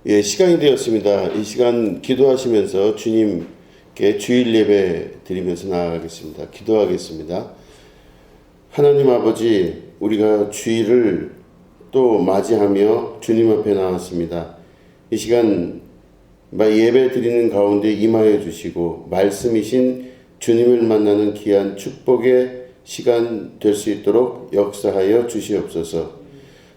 예, 시간이 되었습니다. 이 시간 기도하시면서 주님께 주일 예배 드리면서 나아가겠습니다. 기도하겠습니다. 하나님 아버지, 우리가 주일을 또 맞이하며 주님 앞에 나왔습니다. 이 시간 예배 드리는 가운데 임하여 주시고 말씀이신 주님을 만나는 귀한 축복의 시간 될 수 있도록 역사하여 주시옵소서.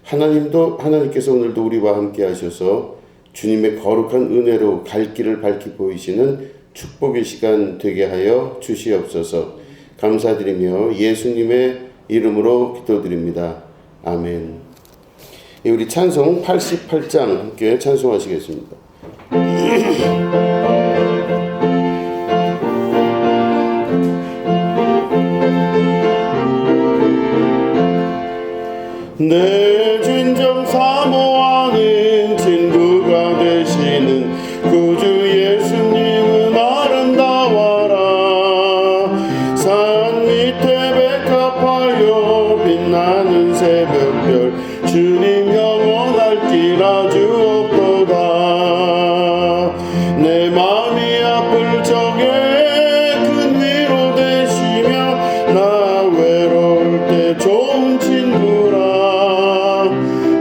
하나님께서 오늘도 우리와 함께 하셔서 주님의 거룩한 은혜로 갈 길을 밝히 보이시는 축복의 시간 되게 하여 주시옵소서. 감사드리며 예수님의 이름으로 기도드립니다. 아멘. 우리 찬송 88장 함께 찬송하시겠습니다. 내 진정 사모하는 친구가 되시는 구주 예수님은 아름다워라. 산 밑에 백합하여 빛나는 새벽별 주님 영원할 아주 없도다. 내 마음이 아플 적에 큰 위로 되시며 나 외로울 때 좋은 친구라.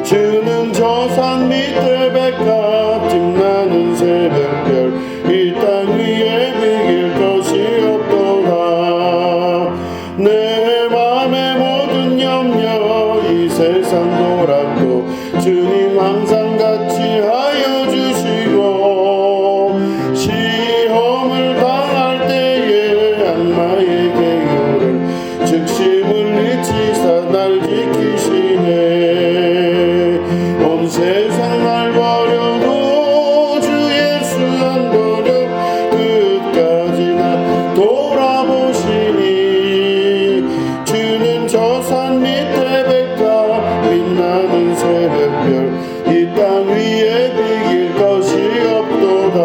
주는 저 산 밑에 백합 빛나는 새벽별 이 땅 위에 비길 것이 없도다. 내 맘의 모든 염려 이 세상 돌았고 주님 항상 같이 하여 주시고 시험을 당할 때에 악마의 계율을 즉시 물리치사 날 지키시네. 온 세상 날 버려도 주 예수 안 버려 끝까지 날 돌아보시니. 주는 저 산 밑에 백합 빛나는 새벽별 이 땅 위에 비길 것이 없도다.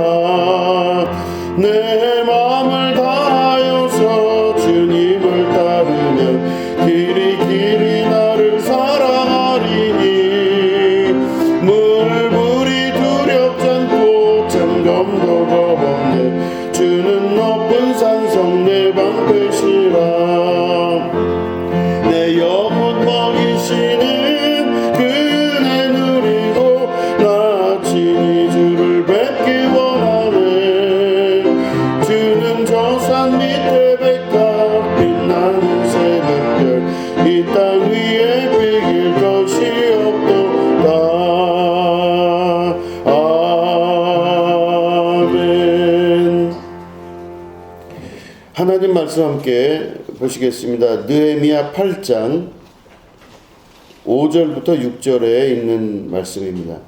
내 마음을 다하여서 주님을 따르면 길이 나를 사랑하리니. 물불이 두렵지 않고 점검도 겁없네. 주는 높은 산성 내 방패시라. 내 영혼 먹이시는 그네 누리고 나 친히 주를 뵙기 원하네. 주는 저 산 밑에 백합 빛나는 새벽별 이 땅 위에 비길 것이 없도다. 아멘. 하나님 말씀 함께 보시겠습니다. 느헤미야 8장 5절부터 6절에 있는 말씀입니다.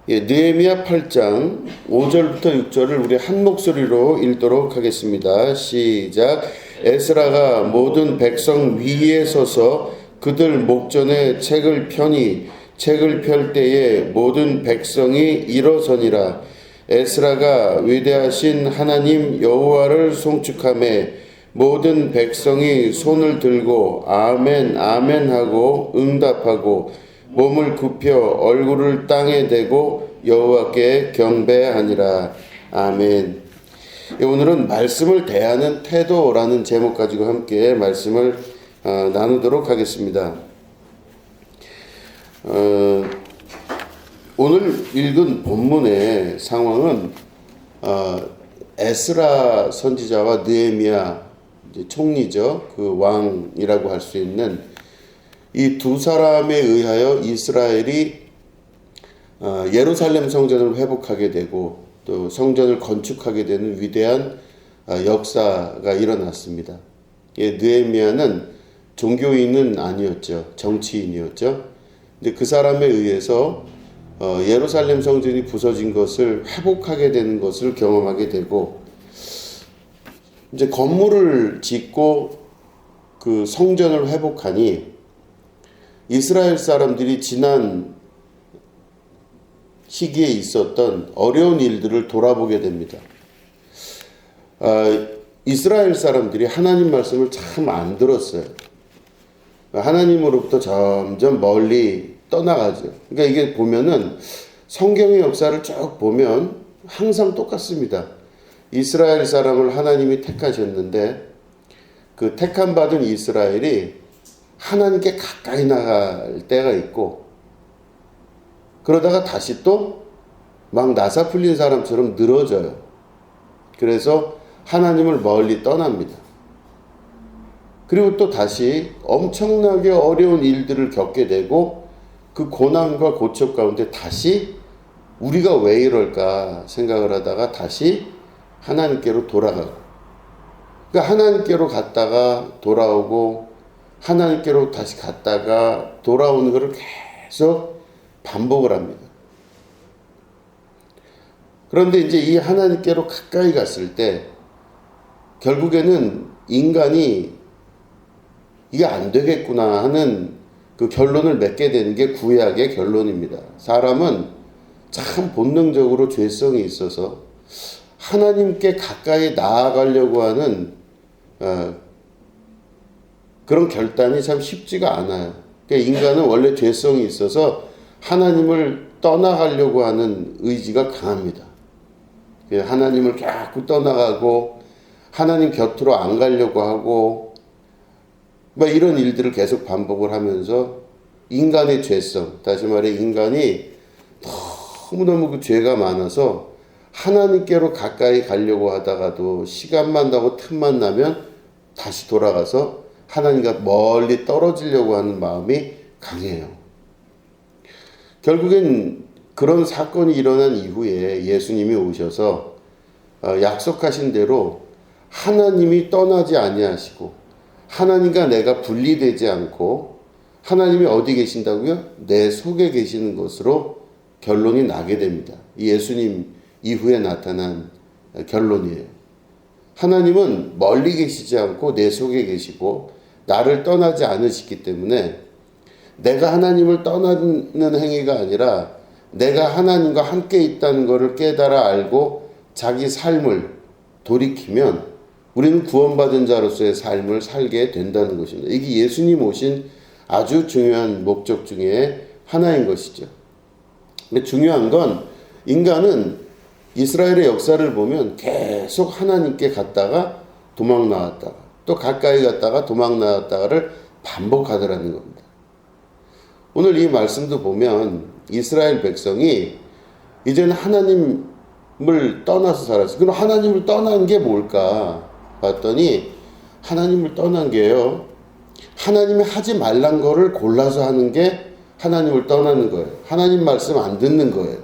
느헤미야 8장 5절부터 6절을 우리 한 목소리로 읽도록 하겠습니다. 시작. 에스라가 모든 백성 위에 서서 그들 목전에 책을 펴니 책을 펼 때에 모든 백성이 일어서니라. 에스라가 위대하신 하나님 여호와를 송축하매 모든 백성이 손을 들고 아멘 아멘 하고 응답하고 몸을 굽혀 얼굴을 땅에 대고 여호와께 경배하니라. 아멘. 오늘은 말씀을 대하는 태도라는 제목 가지고 함께 말씀을 나누도록 하겠습니다. 오늘 읽은 본문의 상황은 에스라 선지자와 느헤미야 총리죠. 그 왕이라고 할 수 있는 이 두 사람에 의하여 이스라엘이 예루살렘 성전을 회복하게 되고 또 성전을 건축하게 되는 위대한 역사가 일어났습니다. 느헤미야는 종교인은 아니었죠. 정치인이었죠. 근데 그 사람에 의해서 예루살렘 성전이 부서진 것을 회복하게 되는 것을 경험하게 되고 이제 건물을 짓고 그 성전을 회복하니 이스라엘 사람들이 지난 시기에 있었던 어려운 일들을 돌아보게 됩니다. 이스라엘 사람들이 하나님 말씀을 참 안 들었어요. 하나님으로부터 점점 멀리 떠나가죠. 그러니까 이게 보면은 성경의 역사를 쭉 보면 항상 똑같습니다. 이스라엘 사람을 하나님이 택하셨는데 그 택함 받은 이스라엘이 하나님께 가까이 나갈 때가 있고, 그러다가 다시 또 막 나사 풀린 사람처럼 늘어져요. 그래서 하나님을 멀리 떠납니다. 그리고 또 다시 엄청나게 어려운 일들을 겪게 되고, 그 고난과 고첩 가운데 다시 우리가 왜 이럴까 생각을 하다가 다시 하나님께로 돌아가고, 그러니까 하나님께로 갔다가 돌아오고 하나님께로 다시 갔다가 돌아오는 것을 계속 반복을 합니다. 그런데 이제 이 하나님께로 가까이 갔을 때 결국에는 인간이 이게 안 되겠구나 하는 그 결론을 맺게 되는 게 구약의 결론입니다. 사람은 참 본능적으로 죄성이 있어서 하나님께 가까이 나아가려고 하는 그런 결단이 참 쉽지가 않아요. 그러니까 인간은 원래 죄성이 있어서 하나님을 떠나가려고 하는 의지가 강합니다. 하나님을 자꾸 떠나가고 하나님 곁으로 안 가려고 하고 뭐 이런 일들을 계속 반복을 하면서 인간의 죄성, 다시 말해 인간이 너무너무 그 죄가 많아서 하나님께로 가까이 가려고 하다가도 시간만 나고 틈만 나면 다시 돌아가서 하나님과 멀리 떨어지려고 하는 마음이 강해요. 결국엔 그런 사건이 일어난 이후에 예수님이 오셔서 약속하신 대로 하나님이 떠나지 아니하시고 하나님과 내가 분리되지 않고 하나님이 어디 계신다고요? 내 속에 계시는 것으로 결론이 나게 됩니다. 예수님 이후에 나타난 결론이에요. 하나님은 멀리 계시지 않고 내 속에 계시고 나를 떠나지 않으시기 때문에 내가 하나님을 떠나는 행위가 아니라 내가 하나님과 함께 있다는 것을 깨달아 알고 자기 삶을 돌이키면 우리는 구원받은 자로서의 삶을 살게 된다는 것입니다. 이게 예수님 오신 아주 중요한 목적 중에 하나인 것이죠. 근데 중요한 건 인간은 이스라엘의 역사를 보면 계속 하나님께 갔다가 도망 나왔다가 또 가까이 갔다가 도망 나왔다가를 반복하더라는 겁니다. 오늘 이 말씀도 보면 이스라엘 백성이 이제는 하나님을 떠나서 살았어요. 그럼 하나님을 떠난 게 뭘까 봤더니 하나님을 떠난 게요, 하나님이 하지 말란 거를 골라서 하는 게 하나님을 떠나는 거예요. 하나님 말씀 안 듣는 거예요.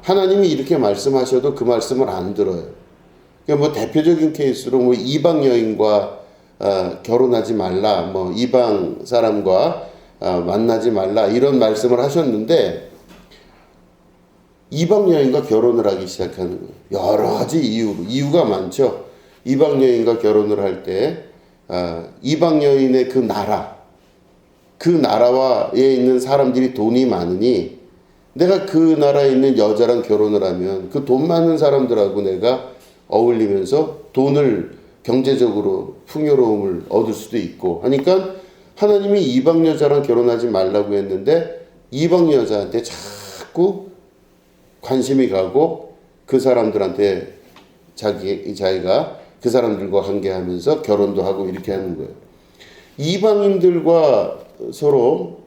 하나님이 이렇게 말씀하셔도 그 말씀을 안 들어요. 그러니까 뭐 대표적인 케이스로 뭐 이방 여인과 결혼하지 말라, 뭐 이방 사람과 만나지 말라 이런 말씀을 하셨는데 이방 여인과 결혼을 하기 시작하는 거예요. 여러 가지 이유가 많죠. 이방 여인과 결혼을 할 때 이방 여인의 그 나라에 있는 사람들이 돈이 많으니 내가 그 나라에 있는 여자랑 결혼을 하면 그 돈 많은 사람들하고 내가 어울리면서 돈을 경제적으로 풍요로움을 얻을 수도 있고 하니까 하나님이 이방 여자랑 결혼하지 말라고 했는데 이방 여자한테 자꾸 관심이 가고 그 사람들한테 자기가 그 사람들과 관계하면서 결혼도 하고 이렇게 하는 거예요. 이방인들과 서로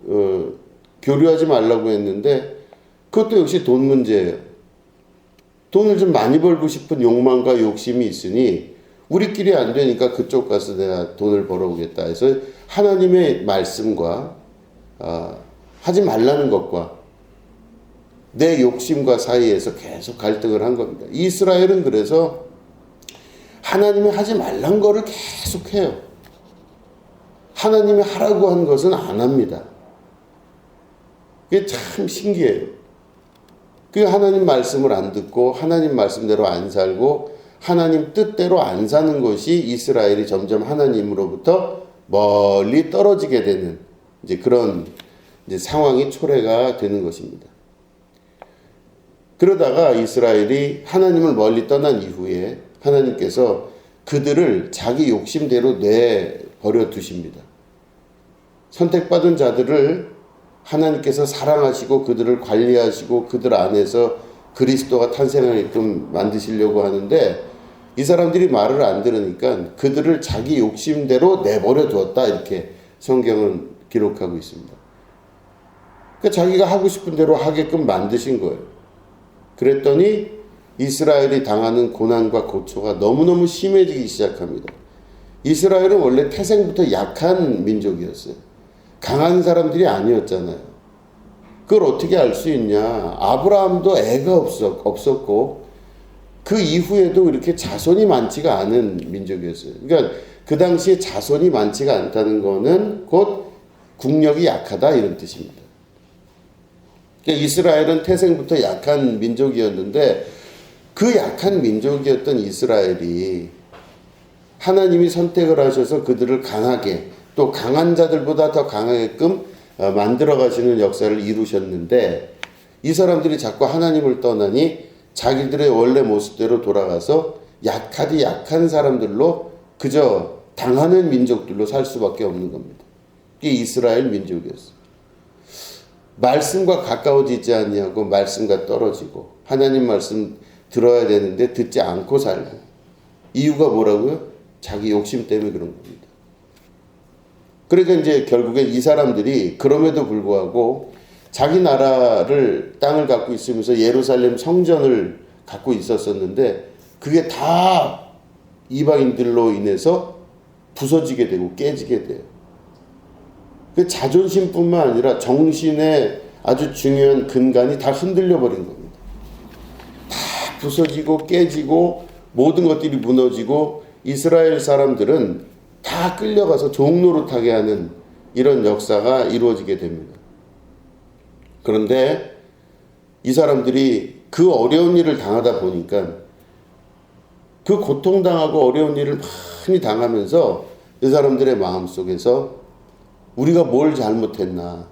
교류하지 말라고 했는데 그것도 역시 돈 문제예요. 돈을 좀 많이 벌고 싶은 욕망과 욕심이 있으니 우리끼리 안 되니까 그쪽 가서 내가 돈을 벌어오겠다 해서 하나님의 말씀과 하지 말라는 것과 내 욕심과 사이에서 계속 갈등을 한 겁니다. 이스라엘은 그래서 하나님이 하지 말란 거를 계속 해요. 하나님이 하라고 한 것은 안 합니다. 그게 참 신기해요. 그 하나님 말씀을 안 듣고 하나님 말씀대로 안 살고 하나님 뜻대로 안 사는 것이 이스라엘이 점점 하나님으로부터 멀리 떨어지게 되는 이제 그런 상황이 초래가 되는 것입니다. 그러다가 이스라엘이 하나님을 멀리 떠난 이후에 하나님께서 그들을 자기 욕심대로 내버려 두십니다. 선택받은 자들을 하나님께서 사랑하시고 그들을 관리하시고 그들 안에서 그리스도가 탄생하게끔 만드시려고 하는데 이 사람들이 말을 안 들으니까 그들을 자기 욕심대로 내버려 두었다 이렇게 성경은 기록하고 있습니다. 그러니까 자기가 하고 싶은 대로 하게끔 만드신 거예요. 그랬더니 이스라엘이 당하는 고난과 고초가 너무너무 심해지기 시작합니다. 이스라엘은 원래 태생부터 약한 민족이었어요. 강한 사람들이 아니었잖아요. 그걸 어떻게 알 수 있냐? 아브라함도 애가 없었고 그 이후에도 이렇게 자손이 많지가 않은 민족이었어요. 그러니까 그 당시에 자손이 많지가 않다는 거는 곧 국력이 약하다 이런 뜻입니다. 그러니까 이스라엘은 태생부터 약한 민족이었는데 그 약한 민족이었던 이스라엘이 하나님이 선택을 하셔서 그들을 강하게 또 강한 자들보다 더 강하게끔 만들어 가시는 역사를 이루셨는데 이 사람들이 자꾸 하나님을 떠나니 자기들의 원래 모습대로 돌아가서 약한 사람들로 그저 당하는 민족들로 살 수밖에 없는 겁니다. 이게 이스라엘 민족이었어요. 말씀과 가까워지지 않냐고 말씀과 떨어지고 하나님 말씀 들어야 되는데 듣지 않고 살고 이유가 뭐라고요? 자기 욕심 때문에 그런 겁니다. 그러니까 이제 결국에 이 사람들이 그럼에도 불구하고 자기 나라를 땅을 갖고 있으면서 예루살렘 성전을 갖고 있었었는데 그게 다 이방인들로 인해서 부서지게 되고 깨지게 돼요. 그 자존심뿐만 아니라 정신의 아주 중요한 근간이 다 흔들려 버린 겁니다. 다 부서지고 깨지고 모든 것들이 무너지고 이스라엘 사람들은 다 끌려가서 종노릇하게 하는 이런 역사가 이루어지게 됩니다. 그런데 이 사람들이 그 어려운 일을 당하다 보니까 그 고통당하고 어려운 일을 많이 당하면서 이 사람들의 마음속에서 우리가 뭘 잘못했나,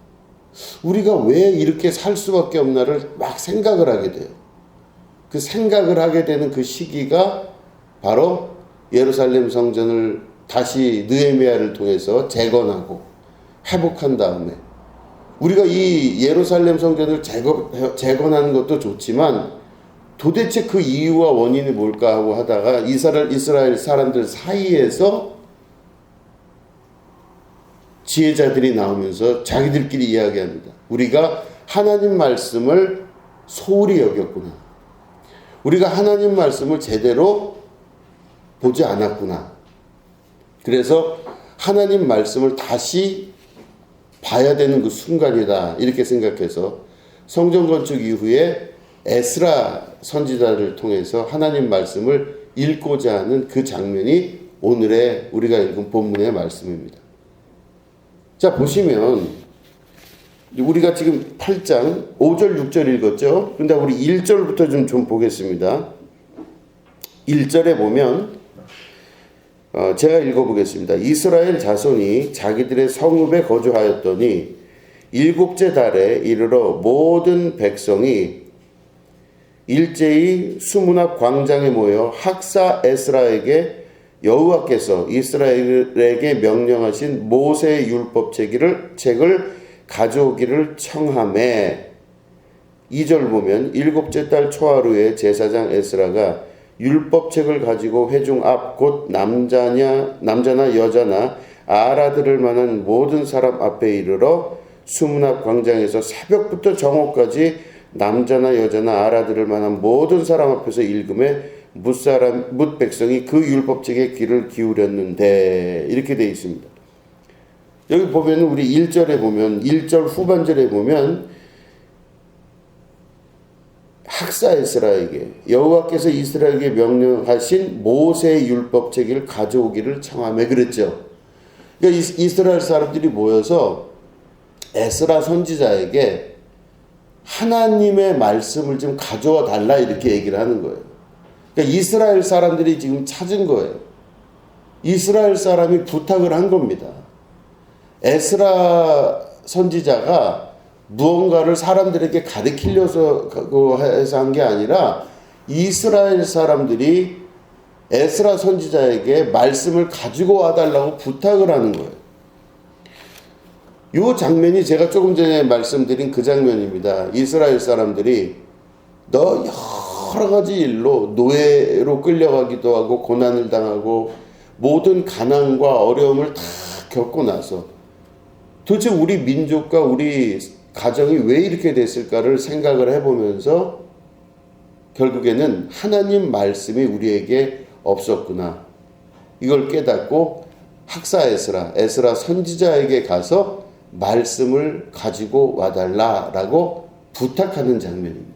우리가 왜 이렇게 살 수밖에 없나를 막 생각을 하게 돼요. 그 생각을 하게 되는 그 시기가 바로 예루살렘 성전을 다시 느헤미야를 통해서 재건하고 회복한 다음에 우리가 이 예루살렘 성전을 재건하는 것도 좋지만 도대체 그 이유와 원인이 뭘까 하고 하다가 이스라엘 사람들 사이에서 지혜자들이 나오면서 자기들끼리 이야기합니다. 우리가 하나님 말씀을 소홀히 여겼구나. 우리가 하나님 말씀을 제대로 보지 않았구나. 그래서 하나님 말씀을 다시 봐야 되는 그 순간이다. 이렇게 생각해서 성전 건축 이후에 에스라 선지자를 통해서 하나님 말씀을 읽고자 하는 그 장면이 오늘의 우리가 읽은 본문의 말씀입니다. 자, 보시면 우리가 지금 8장 5절 6절 읽었죠. 근데 우리 1절부터 좀 보겠습니다. 1절에 보면 제가 읽어보겠습니다. 이스라엘 자손이 자기들의 성읍에 거주하였더니 일곱째 달에 이르러 모든 백성이 일제히 수문 앞 광장에 모여 학사 에스라에게 여호와께서 이스라엘에게 명령하신 모세의 율법 책을 가져오기를 청하매 2절 보면 일곱째 달 초하루에 제사장 에스라가 율법책을 가지고 회중 앞 곧 남자나 여자나 알아들을 만한 모든 사람 앞에 이르러 수문 앞 광장에서 새벽부터 정오까지 남자나 여자나 알아들을 만한 모든 사람 앞에서 읽음에 뭇 백성이 그 율법책에 귀를 기울였는데 이렇게 되어 있습니다. 여기 보면 우리 1절에 보면 1절 후반절에 보면 학사 에스라에게 여호와께서 이스라엘에게 명령하신 모세의 율법책을 가져오기를 청하며 그랬죠. 그러니까 이스라엘 사람들이 모여서 에스라 선지자에게 하나님의 말씀을 좀 가져와 달라 이렇게 얘기를 하는 거예요. 그러니까 이스라엘 사람들이 지금 찾은 거예요. 이스라엘 사람이 부탁을 한 겁니다. 에스라 선지자가 무언가를 사람들에게 가르치려서 해서 한 게 아니라 이스라엘 사람들이 에스라 선지자에게 말씀을 가지고 와달라고 부탁을 하는 거예요. 요 장면이 제가 조금 전에 말씀드린 그 장면입니다. 이스라엘 사람들이 여러 가지 일로 노예로 끌려가기도 하고 고난을 당하고 모든 가난과 어려움을 다 겪고 나서 도대체 우리 민족과 우리 가정이 왜 이렇게 됐을까를 생각을 해보면서 결국에는 하나님 말씀이 우리에게 없었구나. 이걸 깨닫고 학사 에스라 선지자에게 가서 말씀을 가지고 와달라라고 부탁하는 장면입니다.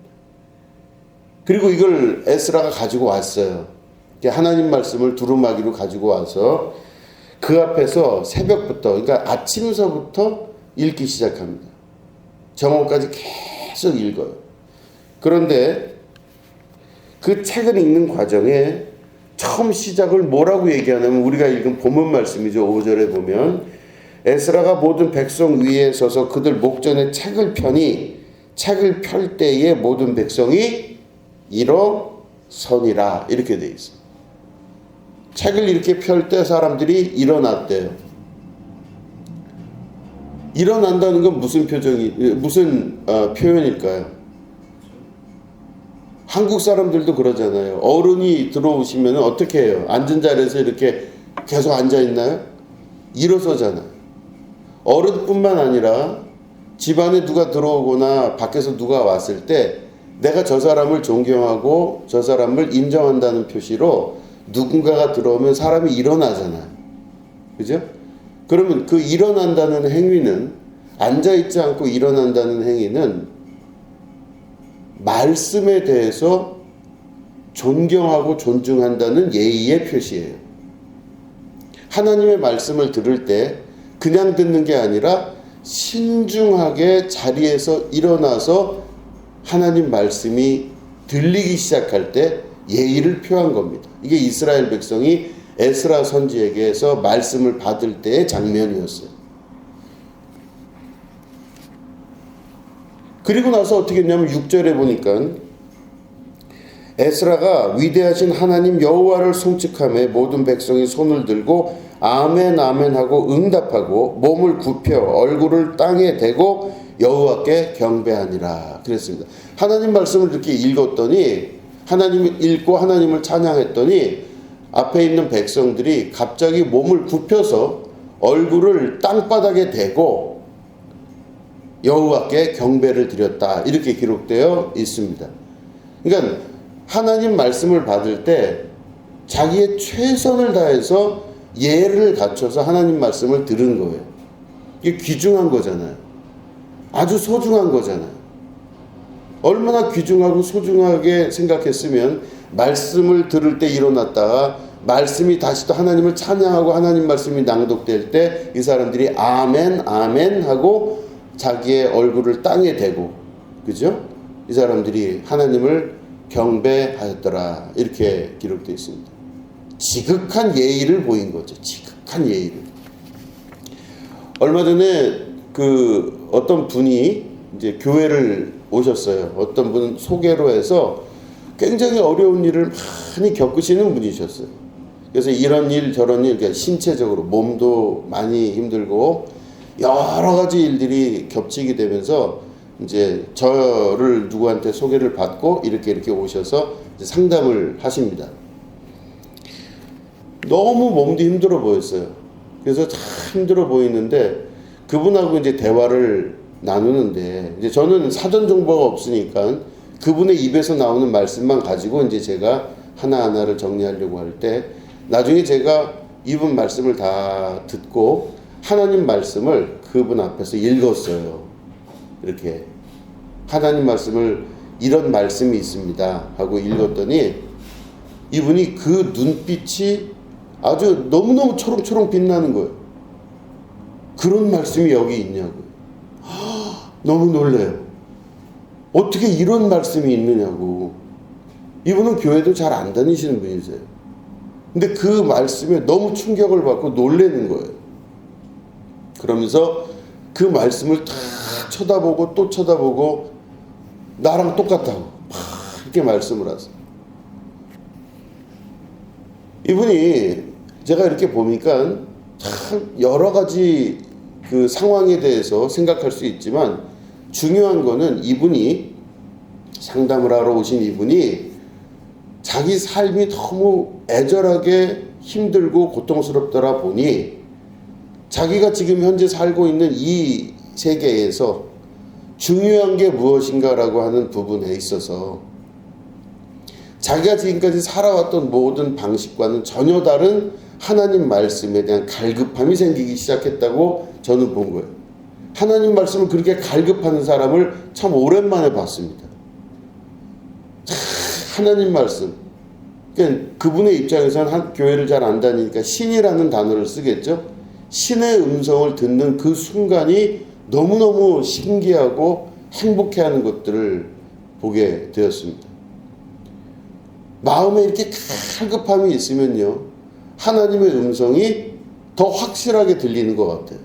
그리고 이걸 에스라가 가지고 왔어요. 하나님 말씀을 두루마기로 가지고 와서 그 앞에서 새벽부터, 그러니까 아침서부터 읽기 시작합니다. 정오까지 계속 읽어요. 그런데 그 책을 읽는 과정에 처음 시작을 뭐라고 얘기하냐면 우리가 읽은 본문 말씀이죠. 5절에 보면 에스라가 모든 백성 위에 서서 그들 목전에 책을 펴니 책을 펼 때에 모든 백성이 일어서니라 이렇게 돼 있어요. 책을 이렇게 펼 때 사람들이 일어났대요. 일어난다는 건 무슨 표현일까요? 한국 사람들도 그러잖아요. 어른이 들어오시면 어떻게 해요? 앉은 자리에서 이렇게 계속 앉아 있나요? 일어서잖아요. 어른뿐만 아니라 집안에 누가 들어오거나 밖에서 누가 왔을 때 내가 저 사람을 존경하고 저 사람을 인정한다는 표시로 누군가가 들어오면 사람이 일어나잖아요. 그죠? 그러면 그 일어난다는 행위는, 앉아있지 않고 일어난다는 행위는 말씀에 대해서 존경하고 존중한다는 예의의 표시예요. 하나님의 말씀을 들을 때 그냥 듣는 게 아니라 신중하게 자리에서 일어나서 하나님 말씀이 들리기 시작할 때 예의를 표한 겁니다. 이게 이스라엘 백성이 에스라 선지에게서 말씀을 받을 때의 장면이었어요. 그리고 나서 어떻게 했냐면 6절에 보니까 에스라가 위대하신 하나님 여호와를 송축하며 모든 백성이 손을 들고 아멘 아멘 하고 응답하고 몸을 굽혀 얼굴을 땅에 대고 여호와께 경배하니라 그랬습니다. 하나님 말씀을 이렇게 읽었더니, 하나님을 읽고 하나님을 찬양했더니 앞에 있는 백성들이 갑자기 몸을 굽혀서 얼굴을 땅바닥에 대고 여호와께 경배를 드렸다 이렇게 기록되어 있습니다. 그러니까 하나님 말씀을 받을 때 자기의 최선을 다해서 예를 갖춰서 하나님 말씀을 들은 거예요. 이게 귀중한 거잖아요. 아주 소중한 거잖아요. 얼마나 귀중하고 소중하게 생각했으면 말씀을 들을 때 일어났다가 말씀이 다시 또 하나님을 찬양하고 하나님 말씀이 낭독될 때 이 사람들이 아멘 아멘 하고 자기의 얼굴을 땅에 대고, 그죠? 이 사람들이 하나님을 경배하였더라 이렇게 기록되어 있습니다. 지극한 예의를 보인 거죠. 지극한 예의를. 얼마 전에 어떤 분이 이제 교회를 오셨어요. 어떤 분 소개로 해서 굉장히 어려운 일을 많이 겪으시는 분이셨어요. 그래서 이런 일 저런 일, 그러니까 신체적으로 몸도 많이 힘들고 여러 가지 일들이 겹치게 되면서 이제 저를 누구한테 소개를 받고 이렇게 오셔서 이제 상담을 하십니다. 너무 몸도 힘들어 보였어요. 그래서 참 힘들어 보이는데 그분하고 이제 대화를 나누는데 이제 저는 사전 정보가 없으니까 그분의 입에서 나오는 말씀만 가지고 이제 제가 하나하나를 정리하려고 할 때 나중에 제가 이분 말씀을 다 듣고 하나님 말씀을 그분 앞에서 읽었어요. 이렇게 하나님 말씀을 이런 말씀이 있습니다 하고 읽었더니 이분이 그 눈빛이 아주 너무너무 초롱초롱 빛나는 거예요. 그런 말씀이 여기 있냐고요. 너무 놀래요. 어떻게 이런 말씀이 있느냐고. 이분은 교회도 잘 안 다니시는 분이세요. 근데 그 말씀에 너무 충격을 받고 놀라는 거예요. 그러면서 그 말씀을 다 쳐다보고 또 쳐다보고 나랑 똑같다고 이렇게 말씀을 하세요. 이분이 제가 이렇게 보니까 참 여러 가지 그 상황에 대해서 생각할 수 있지만 중요한 거는 이분이 상담을 하러 오신 이분이 자기 삶이 너무 애절하게 힘들고 고통스럽더라 보니 자기가 지금 현재 살고 있는 이 세계에서 중요한 게 무엇인가라고 하는 부분에 있어서 자기가 지금까지 살아왔던 모든 방식과는 전혀 다른 하나님 말씀에 대한 갈급함이 생기기 시작했다고 저는 본 거예요. 하나님 말씀을 그렇게 갈급하는 사람을 참 오랜만에 봤습니다. 하나님 말씀. 그러니까 그분의 입장에서는 교회를 잘 안 다니니까 신이라는 단어를 쓰겠죠. 신의 음성을 듣는 그 순간이 너무너무 신기하고 행복해하는 것들을 보게 되었습니다. 마음에 이렇게 갈급함이 있으면요, 하나님의 음성이 더 확실하게 들리는 것 같아요.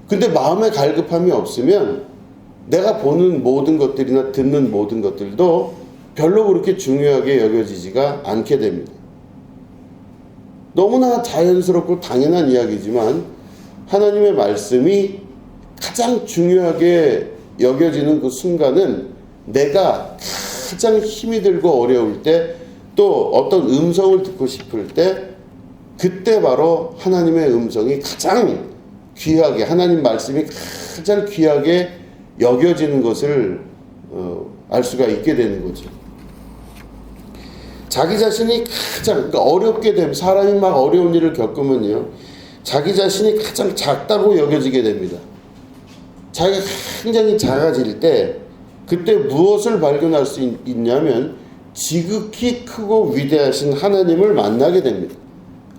근데 마음에 갈급함이 없으면 내가 보는 모든 것들이나 듣는 모든 것들도 별로 그렇게 중요하게 여겨지지가 않게 됩니다. 너무나 자연스럽고 당연한 이야기지만 하나님의 말씀이 가장 중요하게 여겨지는 그 순간은 내가 가장 힘이 들고 어려울 때, 또 어떤 음성을 듣고 싶을 때, 그때 바로 하나님의 음성이 가장 귀하게, 하나님 말씀이 가장 귀하게 여겨지는 것을 알 수가 있게 되는 거죠. 자기 자신이 가장 어렵게 되면, 사람이 막 어려운 일을 겪으면요, 자기 자신이 가장 작다고 여겨지게 됩니다. 자기가 굉장히 작아질 때 그때 무엇을 발견할 수 있냐면 지극히 크고 위대하신 하나님을 만나게 됩니다.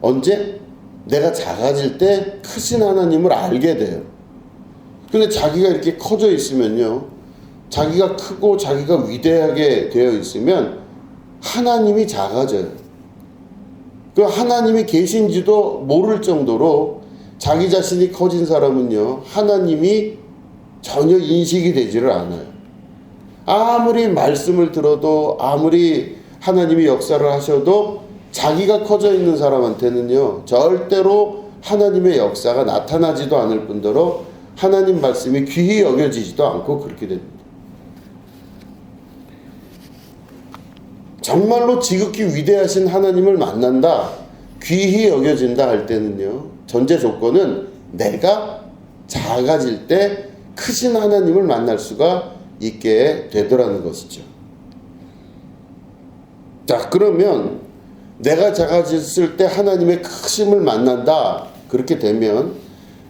언제? 내가 작아질 때 크신 하나님을 알게 돼요. 근데 자기가 이렇게 커져 있으면요, 자기가 크고 자기가 위대하게 되어 있으면 하나님이 작아져요. 그 하나님이 계신지도 모를 정도로 자기 자신이 커진 사람은요, 하나님이 전혀 인식이 되지를 않아요. 아무리 말씀을 들어도, 아무리 하나님이 역사를 하셔도 자기가 커져 있는 사람한테는요, 절대로 하나님의 역사가 나타나지도 않을 뿐더러 하나님 말씀이 귀히 여겨지지도 않고 그렇게 됩니다. 정말로 지극히 위대하신 하나님을 만난다, 귀히 여겨진다 할 때는요, 전제 조건은 내가 작아질 때 크신 하나님을 만날 수가 있게 되더라는 것이죠. 자, 그러면 내가 작아졌을 때 하나님의 크심을 만난다, 그렇게 되면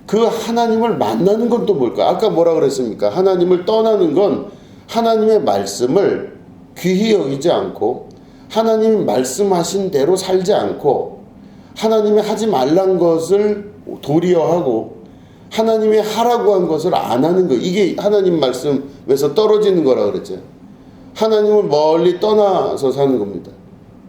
그 하나님을 만나는 건 또 뭘까? 아까 뭐라 그랬습니까? 하나님을 떠나는 건 하나님의 말씀을 귀히 여기지 않고, 하나님이 말씀하신 대로 살지 않고, 하나님이 하지 말란 것을 도리어하고, 하나님이 하라고 한 것을 안 하는 거, 이게 하나님 말씀에서 떨어지는 거라 그랬죠. 하나님을 멀리 떠나서 사는 겁니다.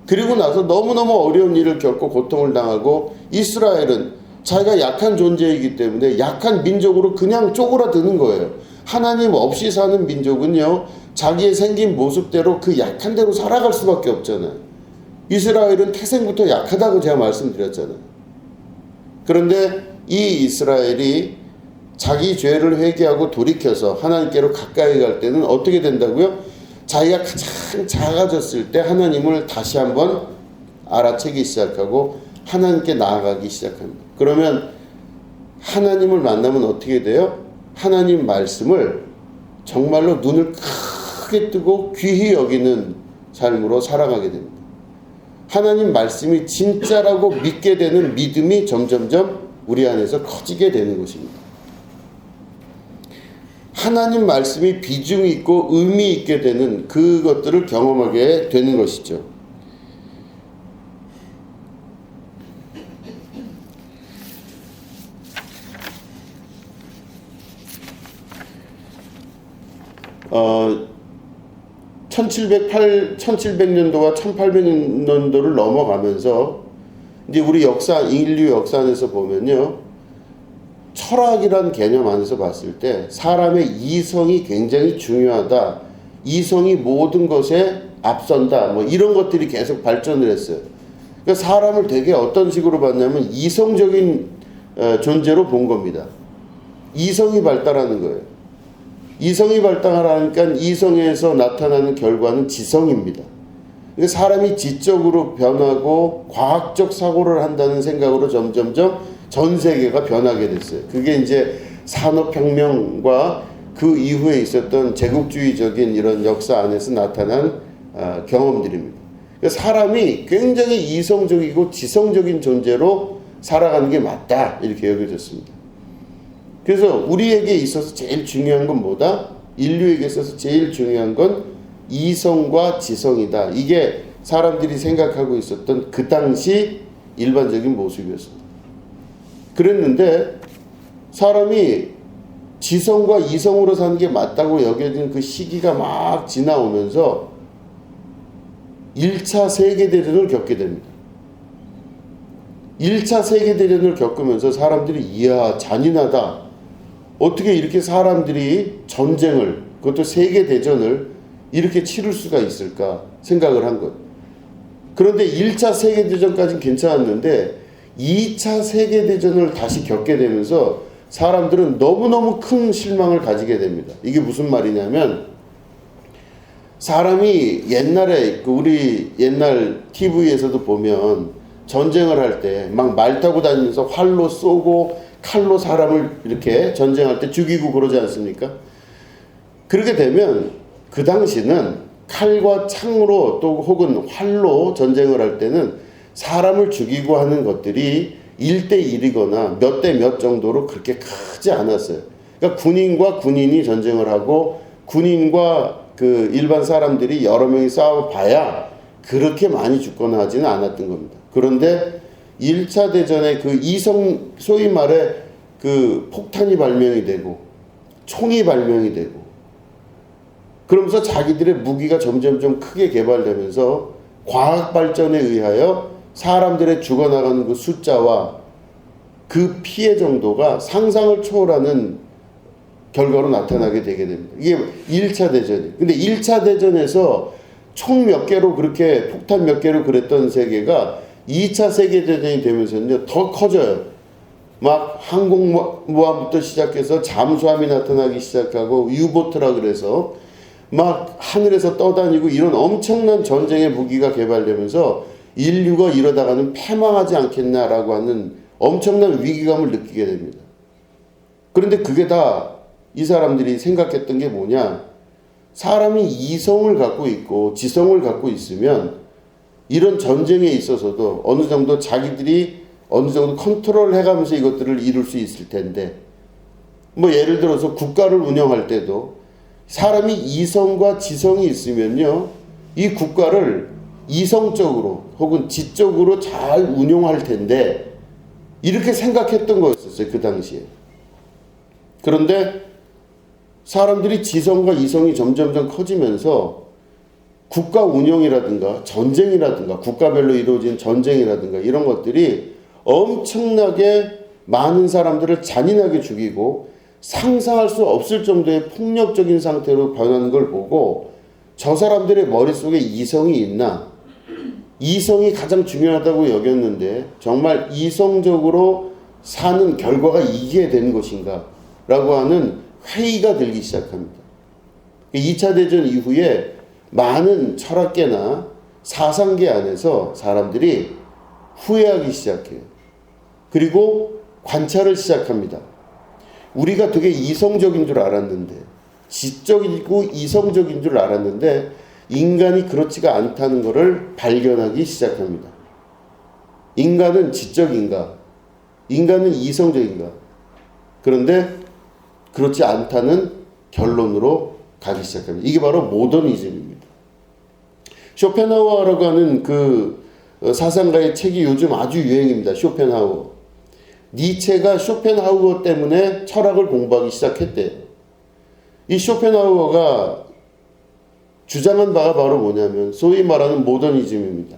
그리고 나서 너무너무 어려운 일을 겪고 고통을 당하고, 이스라엘은 자기가 약한 존재이기 때문에 약한 민족으로 그냥 쪼그라드는 거예요. 하나님 없이 사는 민족은요, 자기의 생긴 모습대로 그 약한 대로 살아갈 수밖에 없잖아요. 이스라엘은 태생부터 약하다고 제가 말씀드렸잖아요. 그런데 이 이스라엘이 자기 죄를 회개하고 돌이켜서 하나님께로 가까이 갈 때는 어떻게 된다고요? 자기가 가장 작아졌을 때 하나님을 다시 한번 알아채기 시작하고 하나님께 나아가기 시작합니다. 그러면 하나님을 만나면 어떻게 돼요? 하나님 말씀을 정말로 눈을 크게 뜨고 귀히 여기는 삶으로 살아가게 됩니다. 하나님 말씀이 진짜라고 믿게 되는 믿음이 점점점 우리 안에서 커지게 되는 것입니다. 하나님 말씀이 비중이 있고 의미 있게 되는 그것들을 경험하게 되는 것이죠. 어, 1700년도와 1800년도를 넘어가면서 이제 우리 인류 역사 안에서 보면요, 철학이란 개념 안에서 봤을 때 사람의 이성이 굉장히 중요하다, 이성이 모든 것에 앞선다, 뭐 이런 것들이 계속 발전을 했어요. 그러니까 사람을 되게 어떤 식으로 봤냐면 이성적인 존재로 본 겁니다. 이성이 발달하는 거예요. 이성이 발달하니까 이성에서 나타나는 결과는 지성입니다. 그러니까 사람이 지적으로 변하고 과학적 사고를 한다는 생각으로 점점점 전 세계가 변하게 됐어요. 그게 이제 산업혁명과 그 이후에 있었던 제국주의적인 이런 역사 안에서 나타난 경험들입니다. 그러니까 사람이 굉장히 이성적이고 지성적인 존재로 살아가는 게 맞다 이렇게 여겨졌습니다. 그래서 우리에게 있어서 제일 중요한 건 뭐다? 인류에게 있어서 제일 중요한 건 이성과 지성이다. 이게 사람들이 생각하고 있었던 그 당시 일반적인 모습이었습니다. 그랬는데 사람이 지성과 이성으로 사는 게 맞다고 여겨진 그 시기가 막 지나오면서 1차 세계대전을 겪게 됩니다. 1차 세계대전을 겪으면서 사람들이 이야 잔인하다. 어떻게 이렇게 사람들이 전쟁을, 그것도 세계대전을 이렇게 치를 수가 있을까 생각을 한 것. 그런데 1차 세계대전까지는 괜찮았는데 2차 세계대전을 다시 겪게 되면서 사람들은 너무너무 큰 실망을 가지게 됩니다. 이게 무슨 말이냐면 사람이 옛날에 우리 옛날 TV에서도 보면 전쟁을 할 때 막 말 타고 다니면서 활로 쏘고 칼로 사람을 이렇게 전쟁할 때 죽이고 그러지 않습니까? 그렇게 되면 그 당시는 칼과 창으로 또 혹은 활로 전쟁을 할 때는 사람을 죽이고 하는 것들이 1대1이거나 몇 대 몇 정도로 그렇게 크지 않았어요. 그러니까 군인과 군인이 전쟁을 하고 군인과 그 일반 사람들이 여러 명이 싸워봐야 그렇게 많이 죽거나 하지는 않았던 겁니다. 그런데 1차 대전에 그 이성, 소위 말해 그 폭탄이 발명이 되고 총이 발명이 되고 그러면서 자기들의 무기가 점점 좀 크게 개발되면서 과학 발전에 의하여 사람들의 죽어나가는 그 숫자와 그 피해 정도가 상상을 초월하는 결과로 나타나게 되게 됩니다. 이게 1차 대전이에요. 근데 1차 대전에서 총 몇 개로 그렇게 폭탄 몇 개로 그랬던 세계가 2차 세계대전이 되면서는요, 더 커져요. 막 항공모함부터 시작해서 잠수함이 나타나기 시작하고 유보트라 그래서 막 하늘에서 떠다니고 이런 엄청난 전쟁의 무기가 개발되면서 인류가 이러다가는 패망하지 않겠나라고 하는 엄청난 위기감을 느끼게 됩니다. 그런데 그게 다 이 사람들이 생각했던 게 뭐냐? 사람이 이성을 갖고 있고 지성을 갖고 있으면 이런 전쟁에 있어서도 어느 정도 자기들이 어느 정도 컨트롤 해가면서 이것들을 이룰 수 있을 텐데, 뭐 예를 들어서 국가를 운영할 때도 사람이 이성과 지성이 있으면요, 이 국가를 이성적으로 혹은 지적으로 잘 운용할 텐데 이렇게 생각했던 거였었어요, 그 당시에. 그런데 사람들이 지성과 이성이 점점점 커지면서 국가 운영이라든가 전쟁이라든가 국가별로 이루어진 전쟁이라든가 이런 것들이 엄청나게 많은 사람들을 잔인하게 죽이고 상상할 수 없을 정도의 폭력적인 상태로 변하는 걸 보고 저 사람들의 머릿속에 이성이 있나? 이성이 가장 중요하다고 여겼는데 정말 이성적으로 사는 결과가 이게 된 것인가? 라고 하는 회의가 들기 시작합니다. 2차 대전 이후에 많은 철학계나 사상계 안에서 사람들이 후회하기 시작해요. 그리고 관찰을 시작합니다. 우리가 되게 이성적인 줄 알았는데, 지적이고 이성적인 줄 알았는데 인간이 그렇지가 않다는 것을 발견하기 시작합니다. 인간은 지적인가? 인간은 이성적인가? 그런데 그렇지 않다는 결론으로 가기 시작합니다. 이게 바로 모더니즘입니다. 쇼펜하우어라고 하는 그 사상가의 책이 요즘 아주 유행입니다. 쇼펜하우어. 니체가 쇼펜하우어 때문에 철학을 공부하기 시작했대요. 이 쇼펜하우어가 주장한 바가 바로 뭐냐면 소위 말하는 모더니즘입니다.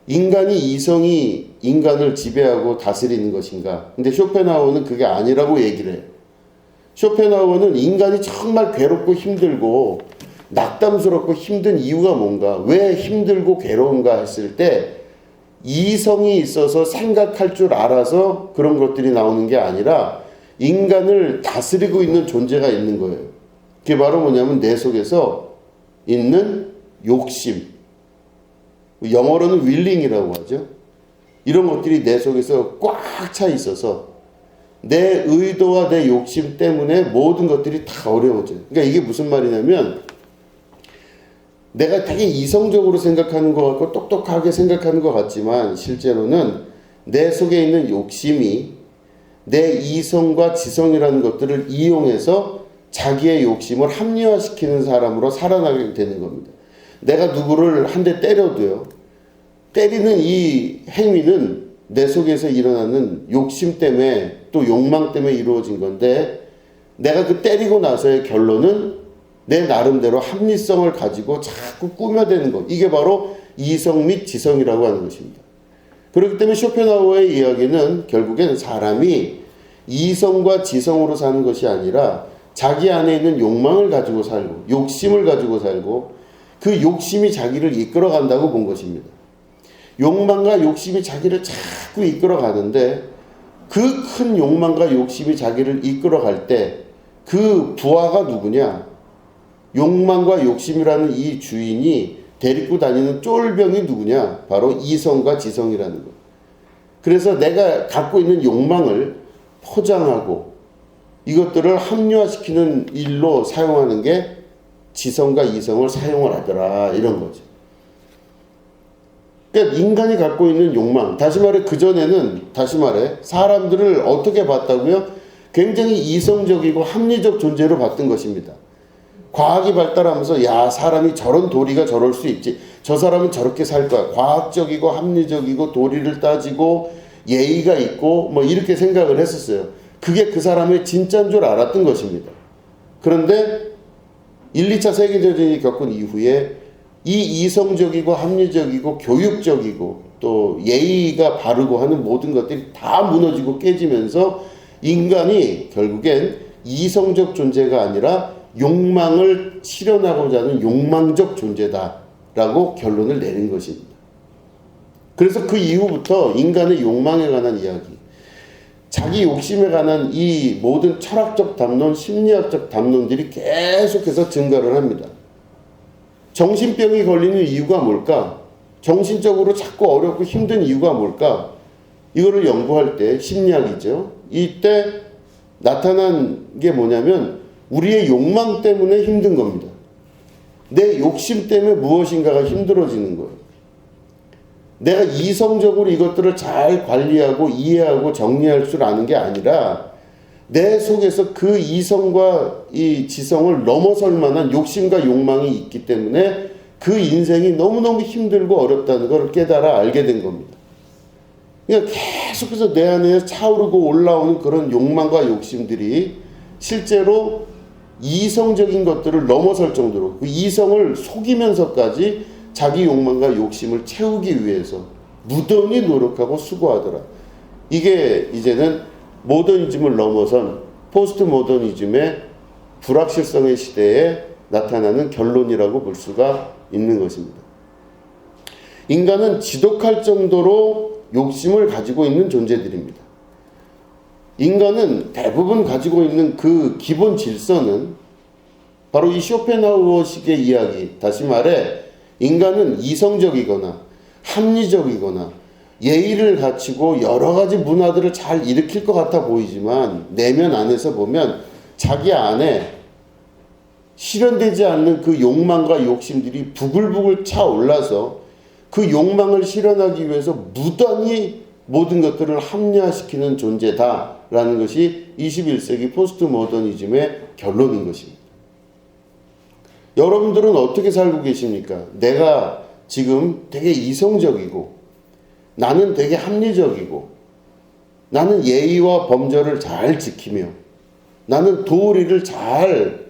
인간이 이성이 인간을 지배하고 다스리는 것인가? 근데 쇼펜하우어는 그게 아니라고 얘기를 해요. 쇼펜하우어는 인간이 정말 괴롭고 힘들고 낙담스럽고 힘든 이유가 뭔가, 왜 힘들고 괴로운가 했을 때 이성이 있어서 생각할 줄 알아서 그런 것들이 나오는 게 아니라 인간을 다스리고 있는 존재가 있는 거예요. 그게 바로 뭐냐면 내 속에서 있는 욕심. 영어로는 willing이라고 하죠. 이런 것들이 내 속에서 꽉 차 있어서 내 의도와 내 욕심 때문에 모든 것들이 다 어려워져요. 그러니까 이게 무슨 말이냐면 내가 되게 이성적으로 생각하는 것 같고 똑똑하게 생각하는 것 같지만 실제로는 내 속에 있는 욕심이 내 이성과 지성이라는 것들을 이용해서 자기의 욕심을 합리화시키는 사람으로 살아나게 되는 겁니다. 내가 누구를 한 대 때려도요. 때리는 이 행위는 내 속에서 일어나는 욕심 때문에 또 욕망 때문에 이루어진 건데 내가 그 때리고 나서의 결론은 내 나름대로 합리성을 가지고 자꾸 꾸며대는 것. 이게 바로 이성 및 지성이라고 하는 것입니다. 그렇기 때문에 쇼펜하우어의 이야기는 결국엔 사람이 이성과 지성으로 사는 것이 아니라 자기 안에 있는 욕망을 가지고 살고 욕심을 가지고 살고 그 욕심이 자기를 이끌어간다고 본 것입니다. 욕망과 욕심이 자기를 자꾸 이끌어가는데 그 큰 욕망과 욕심이 자기를 이끌어갈 때 그 부하가 누구냐? 욕망과 욕심이라는 이 주인이 데리고 다니는 쫄병이 누구냐? 바로 이성과 지성이라는 것. 그래서 내가 갖고 있는 욕망을 포장하고 이것들을 합리화시키는 일로 사용하는 게 지성과 이성을 사용을 하더라 이런 거죠. 그러니까 인간이 갖고 있는 욕망, 다시 말해 사람들을 어떻게 봤다고요? 굉장히 이성적이고 합리적 존재로 봤던 것입니다. 과학이 발달하면서 야 사람이 저런 도리가 저럴 수 있지, 저 사람은 저렇게 살 거야, 과학적이고 합리적이고 도리를 따지고 예의가 있고 뭐 이렇게 생각을 했었어요. 그게 그 사람의 진짜인 줄 알았던 것입니다. 그런데 1, 2차 세계대전이 겪은 이후에 이 이성적이고 합리적이고 교육적이고 또 예의가 바르고 하는 모든 것들이 다 무너지고 깨지면서 인간이 결국엔 이성적 존재가 아니라 욕망을 실현하고자 하는 욕망적 존재다라고 결론을 내린 것입니다. 그래서 그 이후부터 인간의 욕망에 관한 이야기, 자기 욕심에 관한 이 모든 철학적 담론, 심리학적 담론들이 계속해서 증가를 합니다. 정신병이 걸리는 이유가 뭘까? 정신적으로 자꾸 어렵고 힘든 이유가 뭘까? 이거를 연구할 때 심리학이죠. 이때 나타난 게 뭐냐면 우리의 욕망 때문에 힘든 겁니다. 내 욕심 때문에 무엇인가가 힘들어지는 거예요. 내가 이성적으로 이것들을 잘 관리하고 이해하고 정리할 줄 아는 게 아니라 내 속에서 그 이성과 이 지성을 넘어설 만한 욕심과 욕망이 있기 때문에 그 인생이 너무너무 힘들고 어렵다는 걸 깨달아 알게 된 겁니다. 그러니까 계속해서 내 안에 차오르고 올라오는 그런 욕망과 욕심들이 실제로 이성적인 것들을 넘어설 정도로 그 이성을 속이면서까지 자기 욕망과 욕심을 채우기 위해서 무던히 노력하고 수고하더라. 이게 이제는 모더니즘을 넘어선 포스트 모더니즘의 불확실성의 시대에 나타나는 결론이라고 볼 수가 있는 것입니다. 인간은 지독할 정도로 욕심을 가지고 있는 존재들입니다. 인간은 대부분 가지고 있는 그 기본 질서는 바로 이 쇼펜하우어식의 이야기, 다시 말해 인간은 이성적이거나 합리적이거나 예의를 갖추고 여러 가지 문화들을 잘 일으킬 것 같아 보이지만 내면 안에서 보면 자기 안에 실현되지 않는 그 욕망과 욕심들이 부글부글 차올라서 그 욕망을 실현하기 위해서 무던히 모든 것들을 합리화시키는 존재다라는 것이 21세기 포스트 모더니즘의 결론인 것입니다. 여러분들은 어떻게 살고 계십니까? 내가 지금 되게 이성적이고 나는 되게 합리적이고 나는 예의와 범절을 잘 지키며 나는 도리를 잘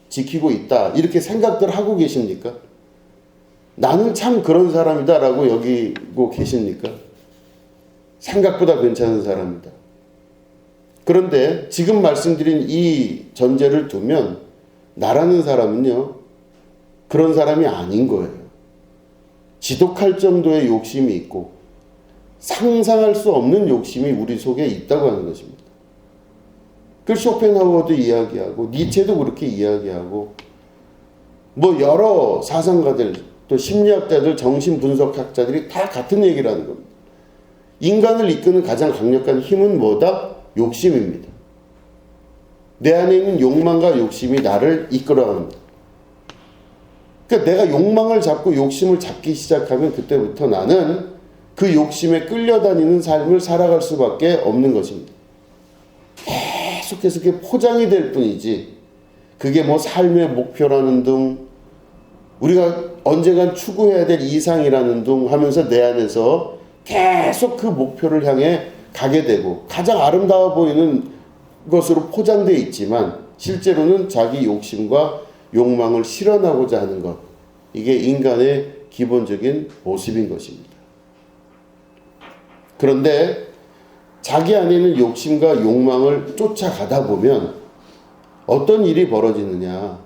지키고 있다 이렇게 생각들 하고 계십니까? 나는 참 그런 사람이다 라고 여기고 계십니까? 생각보다 괜찮은 사람이다. 그런데 지금 말씀드린 이 전제를 두면 나라는 사람은요 그런 사람이 아닌 거예요. 지독할 정도의 욕심이 있고 상상할 수 없는 욕심이 우리 속에 있다고 하는 것입니다. 그 쇼펜하우어도 이야기하고 니체도 그렇게 이야기하고 뭐 여러 사상가들 또 심리학자들 정신분석학자들이 다 같은 얘기를 하는 겁니다. 인간을 이끄는 가장 강력한 힘은 뭐다? 욕심입니다. 내 안에 있는 욕망과 욕심이 나를 이끌어갑니다. 그러니까 내가 욕망을 잡고 욕심을 잡기 시작하면 그때부터 나는 그 욕심에 끌려다니는 삶을 살아갈 수밖에 없는 것입니다. 계속해서 그게 포장이 될 뿐이지 그게 뭐 삶의 목표라는 둥 우리가 언젠간 추구해야 될 이상이라는 둥 하면서 내 안에서 계속 그 목표를 향해 가게 되고 가장 아름다워 보이는 것으로 포장되어 있지만 실제로는 자기 욕심과 욕망을 실현하고자 하는 것 이게 인간의 기본적인 모습인 것입니다. 그런데 자기 안에 있는 욕심과 욕망을 쫓아가다 보면 어떤 일이 벌어지느냐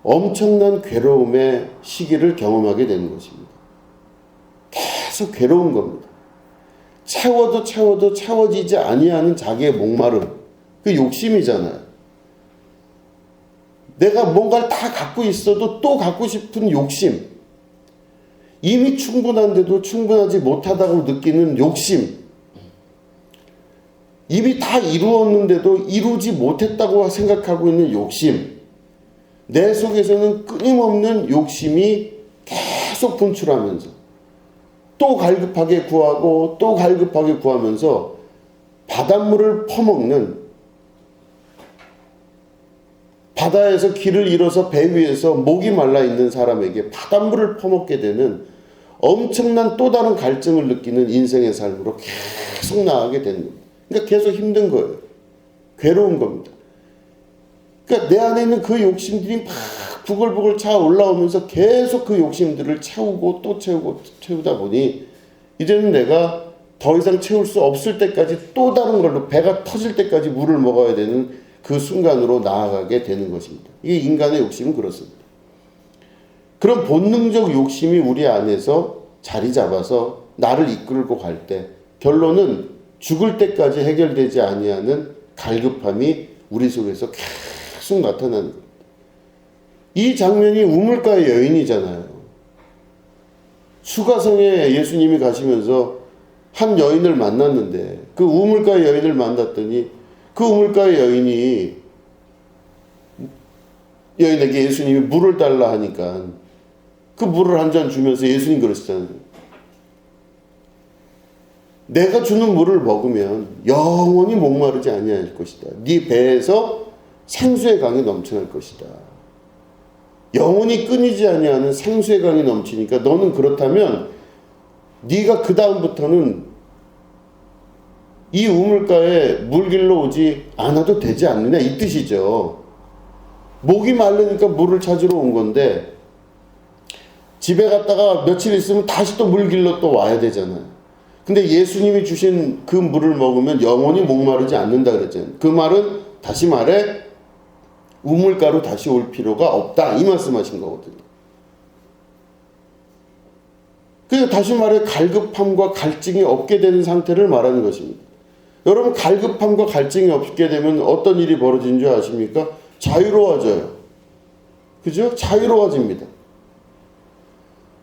엄청난 괴로움의 시기를 경험하게 되는 것입니다. 계속 괴로운 겁니다. 채워도 채워지지 아니하는 자기의 목마름 그 욕심이잖아요. 내가 뭔가를 다 갖고 있어도 또 갖고 싶은 욕심 이미 충분한데도 충분하지 못하다고 느끼는 욕심 이미 다 이루었는데도 이루지 못했다고 생각하고 있는 욕심 내 속에서는 끊임없는 욕심이 계속 분출하면서 또 갈급하게 구하고 또 갈급하게 구하면서 바닷물을 퍼먹는 바다에서 길을 잃어서 배 위에서 목이 말라 있는 사람에게 바닷물을 퍼먹게 되는 엄청난 또 다른 갈증을 느끼는 인생의 삶으로 계속 나아가게 되는 겁니다. 그러니까 계속 힘든 거예요. 괴로운 겁니다. 그러니까 내 안에 있는 그 욕심들이 막 부글부글 차 올라오면서 계속 그 욕심들을 채우고 또 채우고 채우다 보니 이제는 내가 더 이상 채울 수 없을 때까지 또 다른 걸로 배가 터질 때까지 물을 먹어야 되는 그 순간으로 나아가게 되는 것입니다. 이게 인간의 욕심은 그렇습니다. 그런 본능적 욕심이 우리 안에서 자리 잡아서 나를 이끌고 갈 때 결론은 죽을 때까지 해결되지 아니하는 갈급함이 우리 속에서 계속 나타나는 겁니다. 이 장면이 우물가의 여인이잖아요. 수가성에 예수님이 가시면서 한 여인을 만났는데 그 우물가의 여인을 만났더니 그 우물가의 여인이 여인에게 예수님이 물을 달라 하니까 그 물을 한 잔 주면서 예수님 그러시잖아요. 내가 주는 물을 먹으면 영원히 목마르지 아니할 것이다. 네 배에서 생수의 강이 넘쳐날 것이다. 영원히 끊이지 아니하는 생수의 강이 넘치니까 너는 그렇다면 네가 그 다음부터는 이 우물가에 물길로 오지 않아도 되지 않느냐 이 뜻이죠. 목이 마르니까 물을 찾으러 온 건데 집에 갔다가 며칠 있으면 다시 또 물길로 또 와야 되잖아요. 근데 예수님이 주신 그 물을 먹으면 영원히 목마르지 않는다 그랬잖아요. 그 말은 다시 말해 우물가로 다시 올 필요가 없다 이 말씀하신 거거든요. 그래서 다시 말해 갈급함과 갈증이 없게 되는 상태를 말하는 것입니다. 여러분 갈급함과 갈증이 없게 되면 어떤 일이 벌어지는 줄 아십니까? 자유로워져요. 그죠? 자유로워집니다.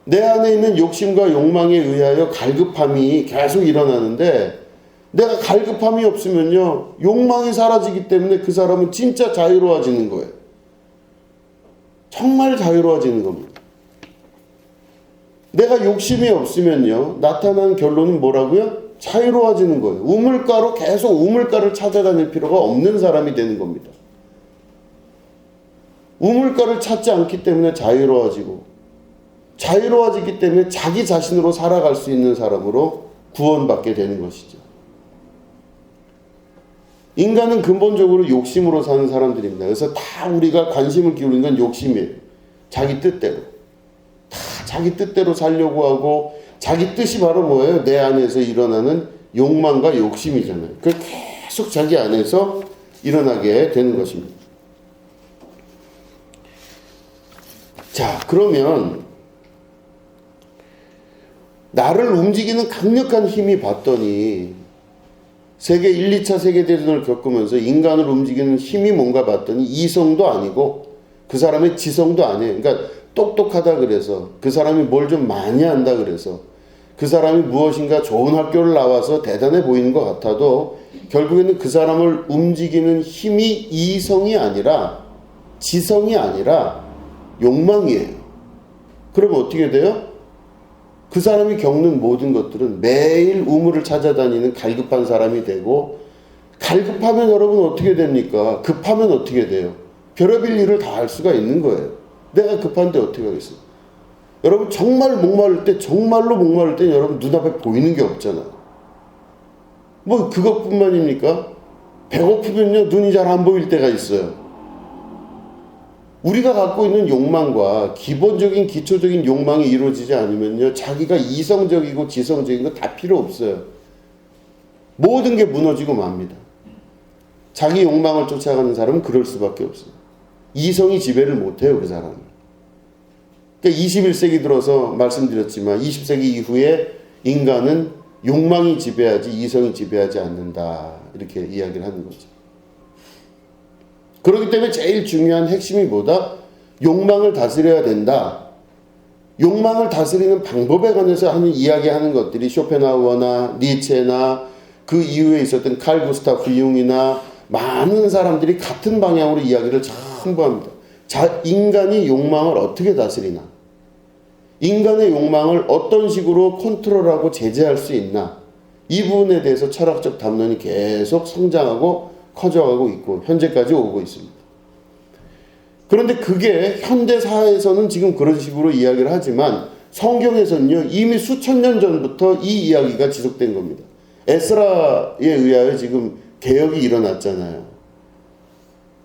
내 안에 있는 욕심과 욕망에 의하여 갈급함이 계속 일어나는데 내가 갈급함이 없으면요 욕망이 사라지기 때문에 그 사람은 진짜 자유로워지는 거예요. 정말 자유로워지는 겁니다. 내가 욕심이 없으면요 나타나는 결론은 뭐라고요? 자유로워지는 거예요. 우물가로 계속 우물가를 찾아다닐 필요가 없는 사람이 되는 겁니다. 우물가를 찾지 않기 때문에 자유로워지고 자유로워지기 때문에 자기 자신으로 살아갈 수 있는 사람으로 구원받게 되는 것이죠. 인간은 근본적으로 욕심으로 사는 사람들입니다. 그래서 다 우리가 관심을 기울이는 건 욕심이에요. 자기 뜻대로. 다 자기 뜻대로 살려고 하고 자기 뜻이 바로 뭐예요? 내 안에서 일어나는 욕망과 욕심이잖아요. 그걸 계속 자기 안에서 일어나게 되는 것입니다. 자, 그러면 나를 움직이는 강력한 힘이 봤더니 세계 1, 2차 세계대전을 겪으면서 인간을 움직이는 힘이 뭔가 봤더니 이성도 아니고 그 사람의 지성도 아니에요. 그러니까 똑똑하다 그래서 그 사람이 뭘 좀 많이 한다 그래서 그 사람이 무엇인가 좋은 학교를 나와서 대단해 보이는 것 같아도 결국에는 그 사람을 움직이는 힘이 이성이 아니라 지성이 아니라 욕망이에요. 그러면 어떻게 돼요? 그 사람이 겪는 모든 것들은 매일 우물을 찾아다니는 갈급한 사람이 되고, 갈급하면 여러분 어떻게 됩니까? 급하면 어떻게 돼요? 별의별 일을 다 할 수가 있는 거예요. 내가 급한데 어떻게 하겠어요? 여러분 정말 목마를 때, 정말로 목마를 때 여러분 눈앞에 보이는 게 없잖아요. 뭐 그것뿐만입니까? 배고프면요 눈이 잘 안 보일 때가 있어요. 우리가 갖고 있는 욕망과 기본적인 기초적인 욕망이 이루어지지 않으면요 자기가 이성적이고 지성적인 거 다 필요 없어요. 모든 게 무너지고 맙니다. 자기 욕망을 쫓아가는 사람은 그럴 수밖에 없어요. 이성이 지배를 못해요 그 사람은. 그러니까 21세기 들어서 말씀드렸지만 20세기 이후에 인간은 욕망이 지배하지 이성이 지배하지 않는다 이렇게 이야기를 하는 거죠. 그렇기 때문에 제일 중요한 핵심이 뭐다? 욕망을 다스려야 된다. 욕망을 다스리는 방법에 관해서 이야기하는 것들이 쇼펜하우어나 니체나 그 이후에 있었던 칼 구스타프 융이나 많은 사람들이 같은 방향으로 이야기를 전부 합니다. 인간이 욕망을 어떻게 다스리나? 인간의 욕망을 어떤 식으로 컨트롤하고 제재할 수 있나? 이 부분에 대해서 철학적 담론이 계속 성장하고 커져가고 있고 현재까지 오고 있습니다. 그런데 그게 현대사회에서는 지금 그런 식으로 이야기를 하지만 성경에서는요 이미 수천 년 전부터 이 이야기가 지속된 겁니다. 에스라에 의하여 지금 개혁이 일어났잖아요.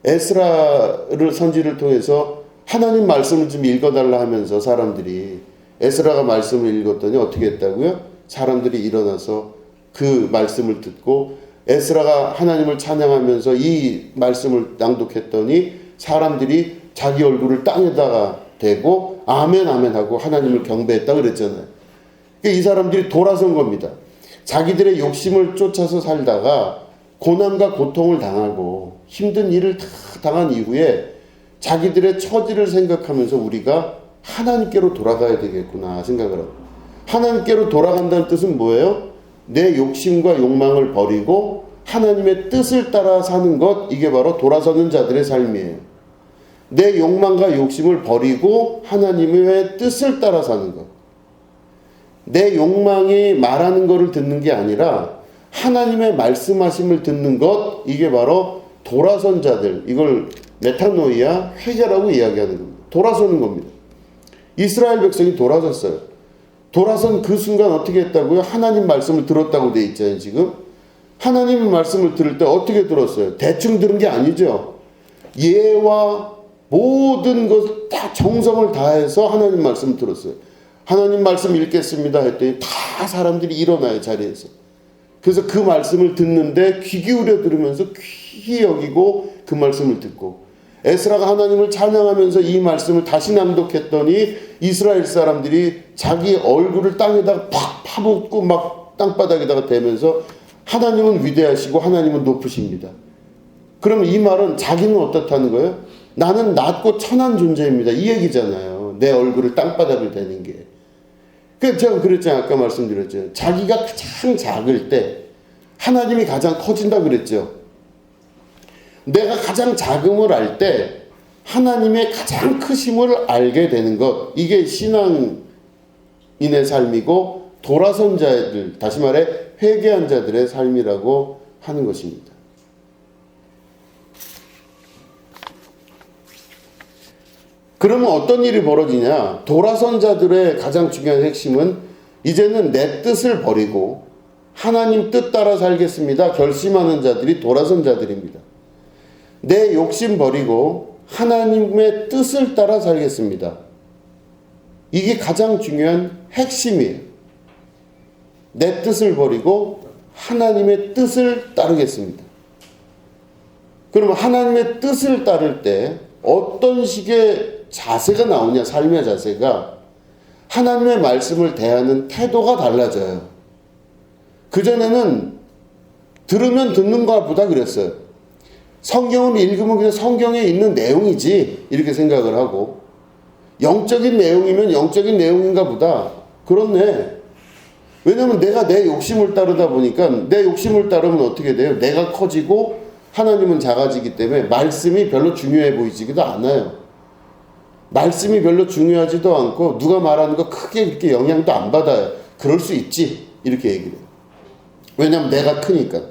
에스라를 선지를 통해서 하나님 말씀을 좀 읽어달라 하면서 사람들이 에스라가 말씀을 읽었더니 어떻게 했다고요? 사람들이 일어나서 그 말씀을 듣고 에스라가 하나님을 찬양하면서 이 말씀을 낭독했더니 사람들이 자기 얼굴을 땅에다가 대고 아멘 아멘 하고 하나님을 경배했다 그랬잖아요. 그러니까 이 사람들이 돌아선 겁니다. 자기들의 욕심을 쫓아서 살다가 고난과 고통을 당하고 힘든 일을 다 당한 이후에 자기들의 처지를 생각하면서 우리가 하나님께로 돌아가야 되겠구나 생각을 하고, 하나님께로 돌아간다는 뜻은 뭐예요? 내 욕심과 욕망을 버리고 하나님의 뜻을 따라 사는 것, 이게 바로 돌아서는 자들의 삶이에요. 내 욕망과 욕심을 버리고 하나님의 뜻을 따라 사는 것. 내 욕망이 말하는 것을 듣는 게 아니라 하나님의 말씀하심을 듣는 것, 이게 바로 돌아선 자들, 이걸 메타노이아, 회개라고 이야기하는 겁니다. 돌아서는 겁니다. 이스라엘 백성이 돌아섰어요. 돌아선 그 순간 어떻게 했다고요? 하나님 말씀을 들었다고 돼 있잖아요 지금. 하나님의 말씀을 들을 때 어떻게 들었어요? 대충 들은 게 아니죠. 예와 모든 것 다 정성을 다해서 하나님 말씀을 들었어요. 하나님 말씀 읽겠습니다 했더니 다 사람들이 일어나요 자리에서. 그래서 그 말씀을 듣는데 귀 기울여 들으면서 귀히 여기고 그 말씀을 듣고, 에스라가 하나님을 찬양하면서 이 말씀을 다시 낭독했더니 이스라엘 사람들이 자기 얼굴을 땅에다가 팍 파묻고 막 땅바닥에다가 대면서 하나님은 위대하시고 하나님은 높으십니다. 그럼 이 말은 자기는 어떻다는 거예요? 나는 낮고 천한 존재입니다. 이 얘기잖아요. 내 얼굴을 땅바닥을 대는 게. 그래서 제가 그랬잖아요. 아까 말씀드렸죠. 자기가 가장 작을 때 하나님이 가장 커진다 그랬죠. 내가 가장 작음을 알 때 하나님의 가장 크심을 알게 되는 것, 이게 신앙인의 삶이고 돌아선 자들, 다시 말해 회개한 자들의 삶이라고 하는 것입니다. 그러면 어떤 일이 벌어지냐? 돌아선 자들의 가장 중요한 핵심은 이제는 내 뜻을 버리고 하나님 뜻 따라 살겠습니다 결심하는 자들이 돌아선 자들입니다. 내 욕심 버리고 하나님의 뜻을 따라 살겠습니다. 이게 가장 중요한 핵심이에요. 내 뜻을 버리고 하나님의 뜻을 따르겠습니다. 그러면 하나님의 뜻을 따를 때 어떤 식의 자세가 나오냐, 삶의 자세가. 하나님의 말씀을 대하는 태도가 달라져요. 그전에는 들으면 듣는 것보다 그랬어요. 성경을 읽으면 그냥 성경에 있는 내용이지 이렇게 생각을 하고, 영적인 내용이면 영적인 내용인가 보다. 그렇네. 왜냐면 내가 내 욕심을 따르다 보니까, 내 욕심을 따르면 어떻게 돼요? 내가 커지고 하나님은 작아지기 때문에 말씀이 별로 중요해 보이지도 않아요. 말씀이 별로 중요하지도 않고 누가 말하는 거 크게 그렇게 영향도 안 받아요. 그럴 수 있지 이렇게 얘기를 해요. 왜냐면 내가 크니까.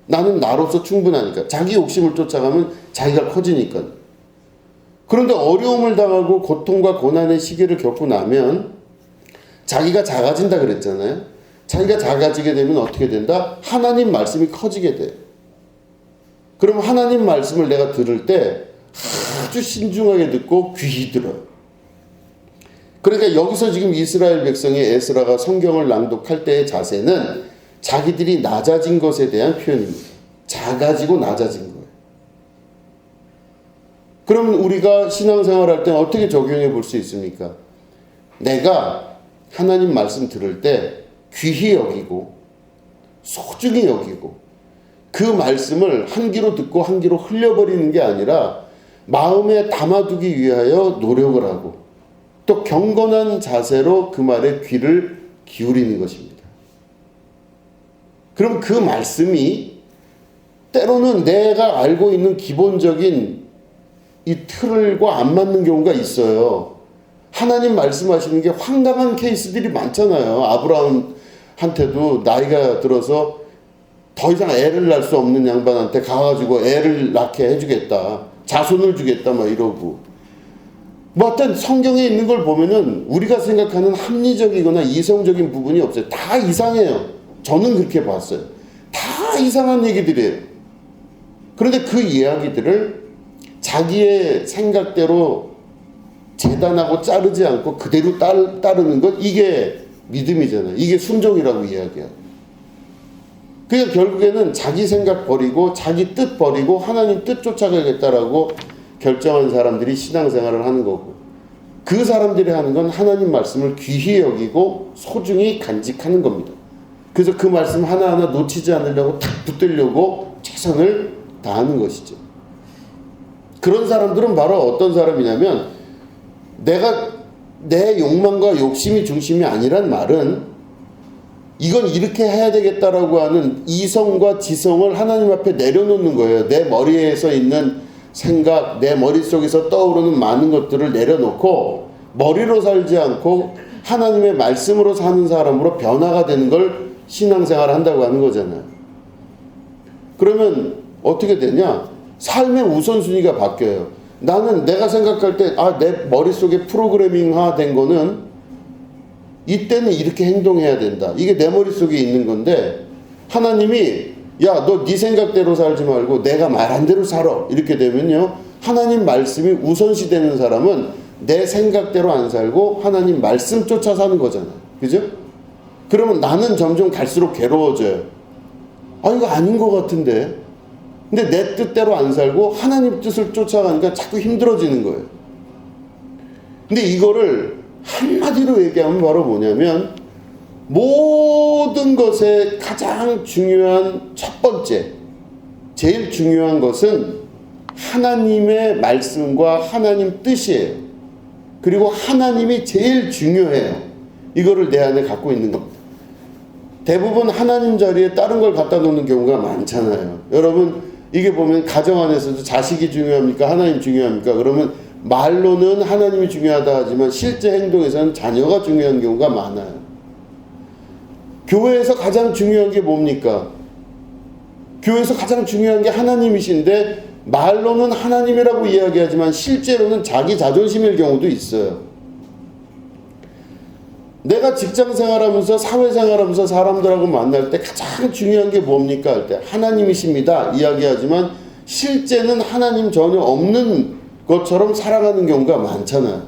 나는 나로서 충분하니까. 자기 욕심을 쫓아가면 자기가 커지니까. 그런데 어려움을 당하고 고통과 고난의 시기를 겪고 나면 자기가 작아진다 그랬잖아요. 자기가 작아지게 되면 어떻게 된다? 하나님 말씀이 커지게 돼. 그럼 하나님 말씀을 내가 들을 때 아주 신중하게 듣고 귀히 들어요. 그러니까 여기서 지금 이스라엘 백성이 에스라가 성경을 낭독할 때의 자세는 자기들이 낮아진 것에 대한 표현입니다. 작아지고 낮아진 거예요. 그럼 우리가 신앙생활할 때 어떻게 적용해 볼 수 있습니까? 내가 하나님 말씀 들을 때 귀히 여기고 소중히 여기고 그 말씀을 한 귀로 듣고 한 귀로 흘려버리는 게 아니라 마음에 담아두기 위하여 노력을 하고 또 경건한 자세로 그 말에 귀를 기울이는 것입니다. 그럼 그 말씀이 때로는 내가 알고 있는 기본적인 이 틀과 안 맞는 경우가 있어요. 하나님 말씀하시는 게 황당한 케이스들이 많잖아요. 아브라함한테도 나이가 들어서 더 이상 애를 낳을 수 없는 양반한테 가가지고 애를 낳게 해주겠다, 자손을 주겠다 막 이러고, 뭐 어떤 성경에 있는 걸 보면은 우리가 생각하는 합리적이거나 이성적인 부분이 없어요. 다 이상해요. 저는 그렇게 봤어요. 다 이상한 얘기들이에요. 그런데 그 이야기들을 자기의 생각대로 재단하고 자르지 않고 그대로 따르는 것, 이게 믿음이잖아요. 이게 순종이라고 이야기해요. 그러니까 결국에는 자기 생각 버리고 자기 뜻 버리고 하나님 뜻 쫓아가겠다라고 결정한 사람들이 신앙생활을 하는 거고, 그 사람들이 하는 건 하나님 말씀을 귀히 여기고 소중히 간직하는 겁니다. 그래서 그 말씀 하나하나 놓치지 않으려고 탁 붙들려고 최선을 다하는 것이죠. 그런 사람들은 바로 어떤 사람이냐면, 내가 내 욕망과 욕심이 중심이 아니란 말은 이건 이렇게 해야 되겠다라고 하는 이성과 지성을 하나님 앞에 내려놓는 거예요. 내 머리에서 있는 생각, 내 머릿속에서 떠오르는 많은 것들을 내려놓고 머리로 살지 않고 하나님의 말씀으로 사는 사람으로 변화가 되는 걸 신앙생활을 한다고 하는 거잖아요. 그러면 어떻게 되냐? 삶의 우선순위가 바뀌어요. 나는 내가 생각할 때 내 머릿속에 프로그래밍화 된 거는 이때는 이렇게 행동해야 된다. 이게 내 머릿속에 있는 건데, 하나님이 야, 너 네 생각대로 살지 말고 내가 말한 대로 살아. 이렇게 되면요, 하나님 말씀이 우선시 되는 사람은 내 생각대로 안 살고 하나님 말씀 쫓아 사는 거잖아요. 그죠? 그러면 나는 점점 갈수록 괴로워져요. 이거 아닌 것 같은데. 근데 내 뜻대로 안 살고 하나님 뜻을 쫓아가니까 자꾸 힘들어지는 거예요. 근데 이거를 한마디로 얘기하면 바로 뭐냐면, 모든 것의 가장 중요한 첫 번째, 제일 중요한 것은 하나님의 말씀과 하나님 뜻이에요. 그리고 하나님이 제일 중요해요. 이거를 내 안에 갖고 있는 겁니다. 대부분 하나님 자리에 다른 걸 갖다 놓는 경우가 많잖아요. 여러분, 이게 보면 가정 안에서도 자식이 중요합니까? 하나님 중요합니까? 그러면 말로는 하나님이 중요하다 하지만 실제 행동에서는 자녀가 중요한 경우가 많아요. 교회에서 가장 중요한 게 뭡니까? 교회에서 가장 중요한 게 하나님이신데 말로는 하나님이라고 이야기하지만 실제로는 자기 자존심일 경우도 있어요. 내가 직장 생활하면서 사회 생활하면서 사람들하고 만날 때 가장 중요한 게 뭡니까 할 때 하나님이십니다 이야기하지만 실제는 하나님 전혀 없는 것처럼 살아가는 경우가 많잖아요.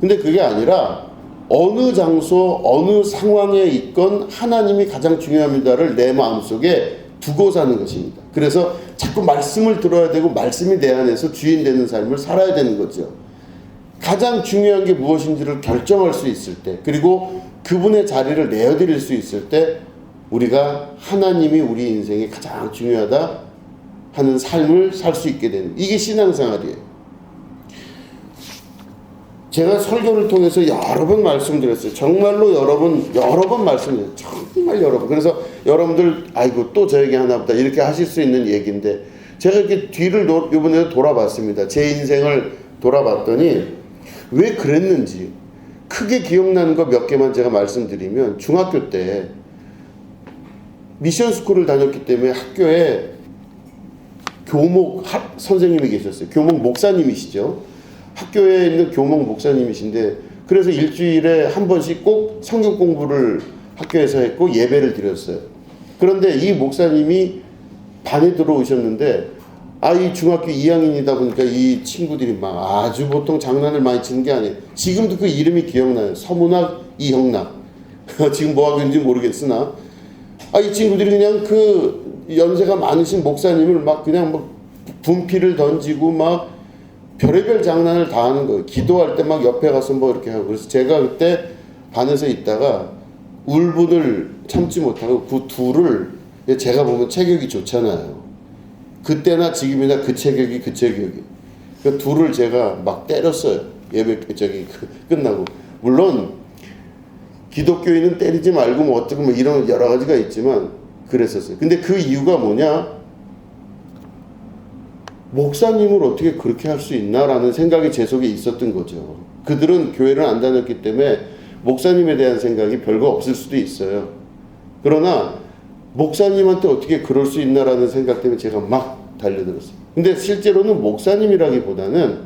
근데 그게 아니라 어느 장소 어느 상황에 있건 하나님이 가장 중요합니다를 내 마음속에 두고 사는 것입니다. 그래서 자꾸 말씀을 들어야 되고 말씀이 내 안에서 주인 되는 삶을 살아야 되는 거죠. 가장 중요한 게 무엇인지를 결정할 수 있을 때, 그리고 그분의 자리를 내어드릴 수 있을 때 우리가 하나님이 우리 인생에 가장 중요하다 하는 삶을 살 수 있게 되는, 이게 신앙생활이에요. 제가 설교를 통해서 여러 번 말씀드렸어요. 정말로 여러 번 말씀드렸어요. 정말 여러 번. 그래서 여러분들 아이고 또 저 얘기 하나 보다 이렇게 하실 수 있는 얘기인데, 제가 이렇게 뒤를 이번에 돌아봤습니다. 제 인생을 돌아봤더니 왜 그랬는지 크게 기억나는 거 몇 개만 제가 말씀드리면, 중학교 때 미션 스쿨을 다녔기 때문에 학교에 교목 선생님이 계셨어요. 교목 목사님이시죠. 학교에 있는 교목 목사님이신데, 그래서 일주일에 한 번씩 꼭 성경 공부를 학교에서 했고 예배를 드렸어요. 그런데 이 목사님이 반에 들어오셨는데, 이 중학교 2학년이다 보니까 이 친구들이 막 아주 보통 장난을 많이 치는 게 아니에요. 지금도 그 이름이 기억나요. 서문학 이형락. 지금 뭐 하고 있는지 모르겠으나, 이 친구들이 그냥 그 연세가 많으신 목사님을 막 그냥 뭐 분필을 던지고 막 별의별 장난을 다 하는 거예요. 기도할 때 막 옆에 가서 뭐 이렇게 하고. 그래서 제가 그때 반에서 있다가 울분을 참지 못하고 그 둘을, 제가 보면 체격이 좋잖아요. 그때나 지금이나 그 체격이. 그 둘을 제가 막 때렸어요. 예배 끝나고. 물론 기독교인은 때리지 말고 뭐 어떻고 뭐 이런 여러 가지가 있지만 그랬었어요. 근데 그 이유가 뭐냐? 목사님을 어떻게 그렇게 할 수 있나라는 생각이 제 속에 있었던 거죠. 그들은 교회를 안 다녔기 때문에 목사님에 대한 생각이 별거 없을 수도 있어요. 그러나 목사님한테 어떻게 그럴 수 있나라는 생각 때문에 제가 막 달려들었어요. 근데 실제로는 목사님이라기보다는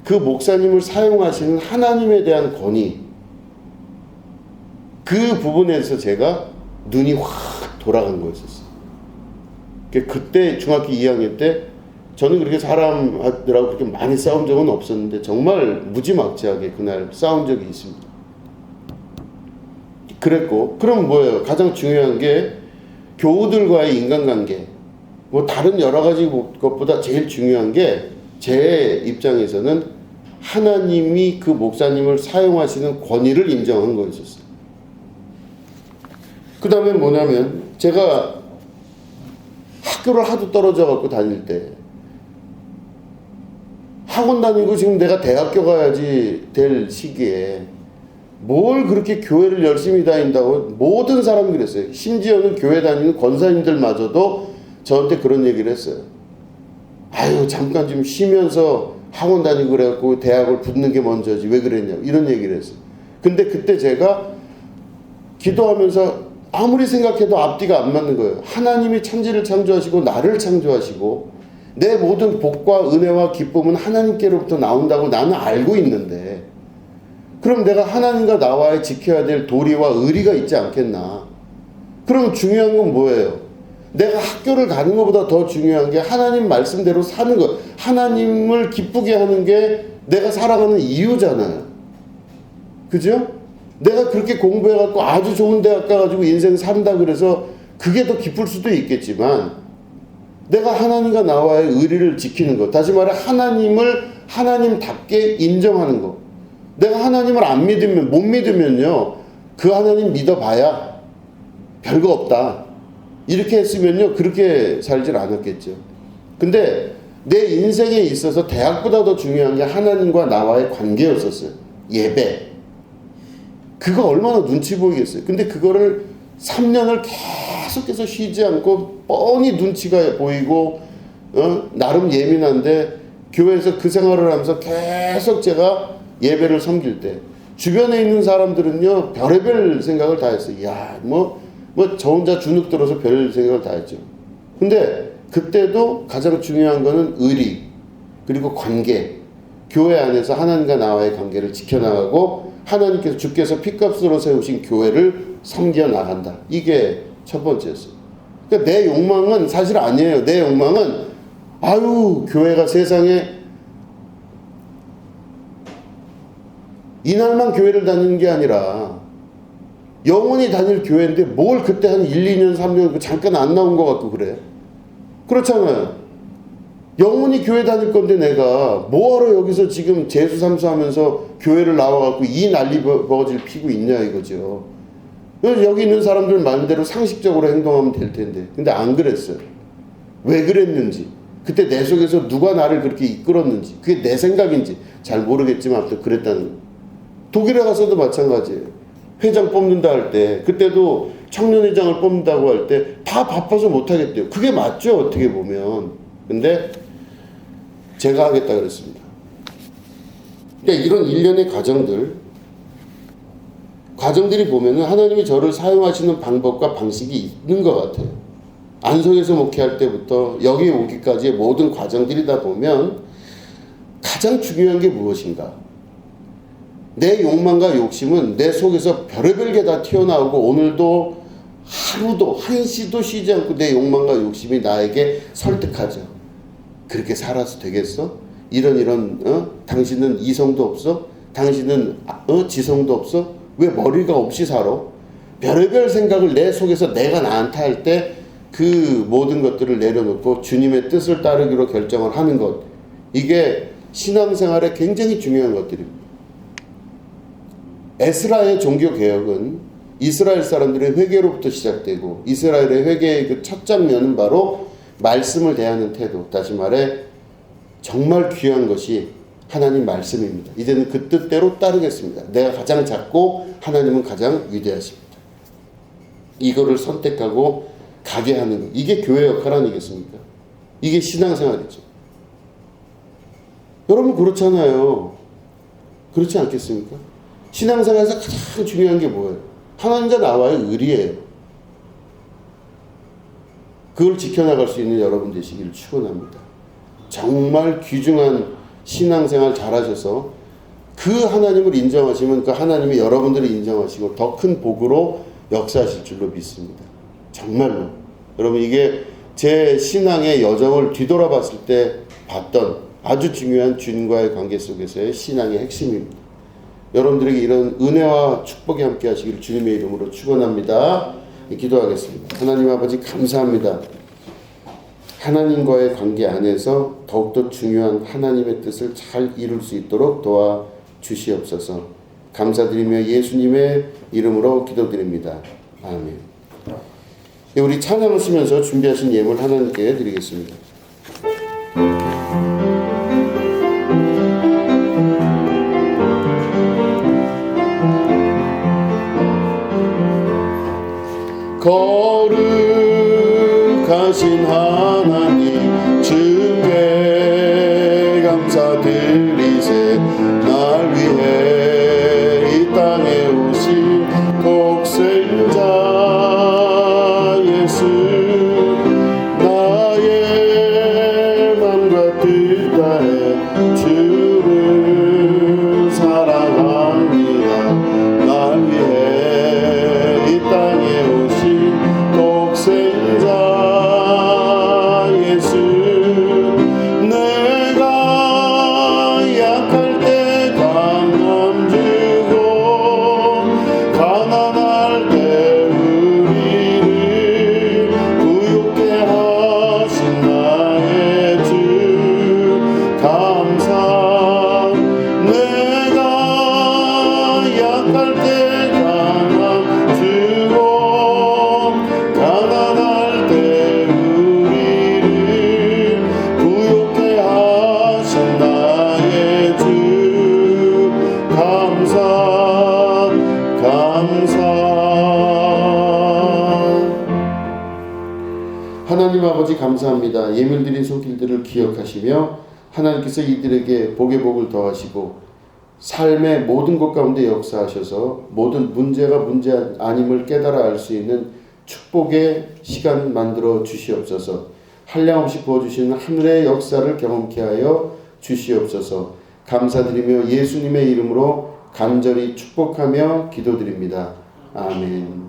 그 목사님을 사용하시는 하나님에 대한 권위, 그 부분에서 제가 눈이 확 돌아간 거였었어요. 그때 중학교 2학년 때 저는 그렇게 사람들하고 그렇게 많이 싸운 적은 없었는데 정말 무지막지하게 그날 싸운 적이 있습니다. 그랬고, 그럼 뭐예요? 가장 중요한 게 교우들과의 인간관계, 뭐 다른 여러 가지 것보다 제일 중요한 게 제 입장에서는 하나님이 그 목사님을 사용하시는 권위를 인정한 거였었어요. 그 다음에 뭐냐면, 제가 학교를 하도 떨어져 갖고 다닐 때, 학원 다니고 지금 내가 대학교 가야지 될 시기에 뭘 그렇게 교회를 열심히 다닌다고 모든 사람이 그랬어요. 심지어는 교회 다니는 권사님들마저도 저한테 그런 얘기를 했어요. 아유, 잠깐 좀 쉬면서 학원 다니고 그래갖고 대학을 붙는 게 먼저지 왜 그랬냐고 이런 얘기를 했어요. 근데 그때 제가 기도하면서 아무리 생각해도 앞뒤가 안 맞는 거예요. 하나님이 천지를 창조하시고 나를 창조하시고 내 모든 복과 은혜와 기쁨은 하나님께로부터 나온다고 나는 알고 있는데, 그럼 내가 하나님과 나와의 지켜야 될 도리와 의리가 있지 않겠나? 그럼 중요한 건 뭐예요? 내가 학교를 가는 것보다 더 중요한 게 하나님 말씀대로 사는 것, 하나님을 기쁘게 하는 게 내가 살아가는 이유잖아요. 그죠? 내가 그렇게 공부해갖고 아주 좋은 대학 가가지고 인생 산다 그래서 그게 더 기쁠 수도 있겠지만, 내가 하나님과 나와의 의리를 지키는 것, 다시 말해 하나님을 하나님답게 인정하는 것. 내가 하나님을 안 믿으면, 못 믿으면요, 그 하나님 믿어봐야 별거 없다 이렇게 했으면요 그렇게 살질 않았겠죠. 근데 내 인생에 있어서 대학보다 더 중요한 게 하나님과 나와의 관계였었어요. 예배. 그거 얼마나 눈치 보이겠어요. 근데 그거를 3년을 계속해서 쉬지 않고 뻔히 눈치가 보이고 나름 예민한데, 교회에서 그 생활을 하면서 계속 제가 예배를 섬길 때 주변에 있는 사람들은요 별의별 생각을 다 했어요. 야, 뭐 저 혼자 주눅 들어서 별 생각을 다 했죠. 근데 그때도 가장 중요한 거는 의리, 그리고 관계, 교회 안에서 하나님과 나와의 관계를 지켜나가고 하나님께서 주께서 피값으로 세우신 교회를 섬겨 나간다. 이게 첫 번째였어요. 그러니까 내 욕망은 사실 아니에요. 내 욕망은 아유, 교회가 세상에 이날만 교회를 다니는 게 아니라 영원히 다닐 교회인데 뭘 그때 한 1, 2년, 3년 잠깐 안 나온 것 같고 그래. 그렇잖아요. 영원히 교회 다닐 건데 내가 뭐하러 여기서 지금 재수삼수하면서 교회를 나와갖고 이 난리 버거지를 피고 있냐 이거죠. 여기 있는 사람들 말대로 상식적으로 행동하면 될 텐데 근데 안 그랬어요. 왜 그랬는지, 그때 내 속에서 누가 나를 그렇게 이끌었는지, 그게 내 생각인지 잘 모르겠지만 아무튼 그랬다는 거예요. 독일에 가서도 마찬가지예요. 회장 뽑는다 할 때, 그때도 청년회장을 뽑는다고 할 때 다 바빠서 못하겠대요. 그게 맞죠, 어떻게 보면. 근데 제가 하겠다 그랬습니다. 그러니까 이런 일련의 과정들이 보면은 하나님이 저를 사용하시는 방법과 방식이 있는 것 같아요. 안성에서 목회할 때부터 여기 오기까지의 모든 과정들이다 보면 가장 중요한 게 무엇인가? 내 욕망과 욕심은 내 속에서 별의별 게 다 튀어나오고 오늘도 하루도 한시도 쉬지 않고 내 욕망과 욕심이 나에게 설득하죠. 그렇게 살아서 되겠어? 이런 당신은 이성도 없어? 당신은 지성도 없어? 왜 머리가 없이 살아? 별의별 생각을 내 속에서 내가 나한테 할 때 그 모든 것들을 내려놓고 주님의 뜻을 따르기로 결정을 하는 것, 이게 신앙생활에 굉장히 중요한 것들입니다. 에스라의 종교개혁은 이스라엘 사람들의 회개로부터 시작되고 이스라엘의 회개의 그 첫 장면은 바로 말씀을 대하는 태도, 다시 말해 정말 귀한 것이 하나님 말씀입니다. 이제는 그 뜻대로 따르겠습니다. 내가 가장 작고 하나님은 가장 위대하십니다. 이거를 선택하고 가게 하는 것, 이게 교회 역할 아니겠습니까? 이게 신앙생활이죠. 여러분 그렇잖아요. 그렇지 않겠습니까? 신앙생활에서 가장 중요한 게 뭐예요? 하나님과 나와의 의리예요. 그걸 지켜나갈 수 있는 여러분 되시기를 축원합니다. 정말 귀중한 신앙생활 잘하셔서 그 하나님을 인정하시면 그 하나님이 여러분들을 인정하시고 더 큰 복으로 역사하실 줄로 믿습니다. 정말로. 여러분 이게 제 신앙의 여정을 뒤돌아봤을 때 봤던 아주 중요한 주님과의 관계 속에서의 신앙의 핵심입니다. 여러분들에게 이런 은혜와 축복이 함께 하시기를 주님의 이름으로 축원합니다. 기도하겠습니다. 하나님 아버지 감사합니다. 하나님과의 관계 안에서 더욱더 중요한 하나님의 뜻을 잘 이룰 수 있도록 도와주시옵소서. 감사드리며 예수님의 이름으로 기도드립니다. 아멘. 우리 찬양을 쓰면서 준비하신 예물 하나님께 드리겠습니다. 거룩하신 하나님 주께 감사드리세. 날 위해 이 땅에 오신 독생자 예수, 나의 맘과 뜻 다해 주를 사랑합니다. 날 위해 이 땅에 오신 독생자 예수, 내가 약할 때 강함 주고 가난할 때 우리를 부욕케 하신 나의 주 감사. 내가 약할 때 강함 주고 가난할 때 우리를 부욕케 하신 나의 주 감사. 하나님 아버지 감사합니다. 예물드린 손길들을 기억하시며 하나님께서 이들에게 복의 복을 더하시고 삶의 모든 것 가운데 역사하셔서 모든 문제가 문제 아님을 깨달아 알 수 있는 축복의 시간 만들어 주시옵소서. 한량없이 부어주시는 하늘의 역사를 경험케 하여 주시옵소서. 감사드리며 예수님의 이름으로 간절히 축복하며 기도드립니다. 아멘.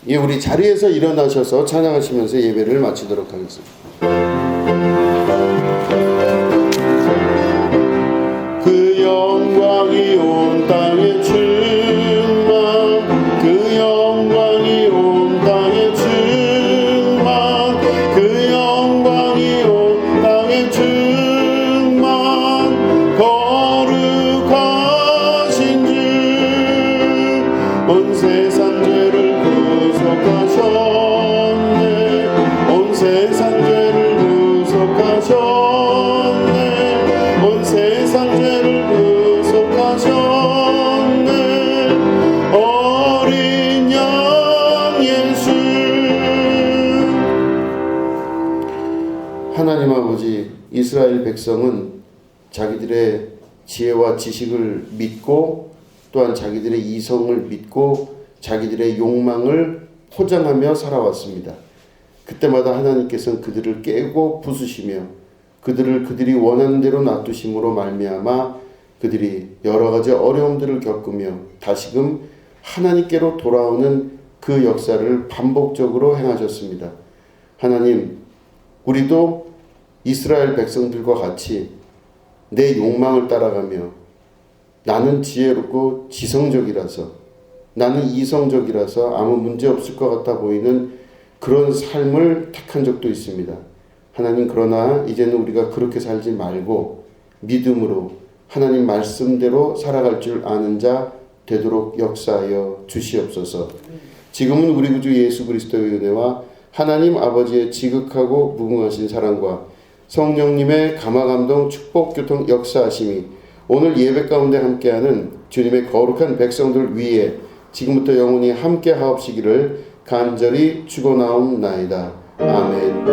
예, 우리 자리에서 일어나셔서 찬양하시면서 예배를 마치도록 하겠습니다. 그 영광이 온 땅에 충만, 그 영광이 온 땅에 충만. 온 세상 죄를 구속하셨네. 온 세상 죄를 구속하셨네. 온 세상 죄를 구속하셨네. 어린 양 예수. 하나님 아버지, 이스라엘 백성은 자기들의 지혜와 지식을 믿고 또한 자기들의 이성을 믿고 자기들의 욕망을 포장하며 살아왔습니다. 그때마다 하나님께서는 그들을 깨고 부수시며 그들이 원하는 대로 놔두심으로 말미암아 그들이 여러 가지 어려움들을 겪으며 다시금 하나님께로 돌아오는 그 역사를 반복적으로 행하셨습니다. 하나님, 우리도 이스라엘 백성들과 같이 내 욕망을 따라가며 나는 지혜롭고 지성적이라서, 나는 이성적이라서 아무 문제 없을 것 같아 보이는 그런 삶을 택한 적도 있습니다. 하나님, 그러나 이제는 우리가 그렇게 살지 말고 믿음으로 하나님 말씀대로 살아갈 줄 아는 자 되도록 역사하여 주시옵소서. 지금은 우리 구주 예수 그리스도의 은혜와 하나님 아버지의 지극하고 무궁하신 사랑과 성령님의 감화감동 축복교통 역사하심이 오늘 예배 가운데 함께하는 주님의 거룩한 백성들 위에 지금부터 영원히 함께 하옵시기를 간절히 축원하옵나이다. 아멘.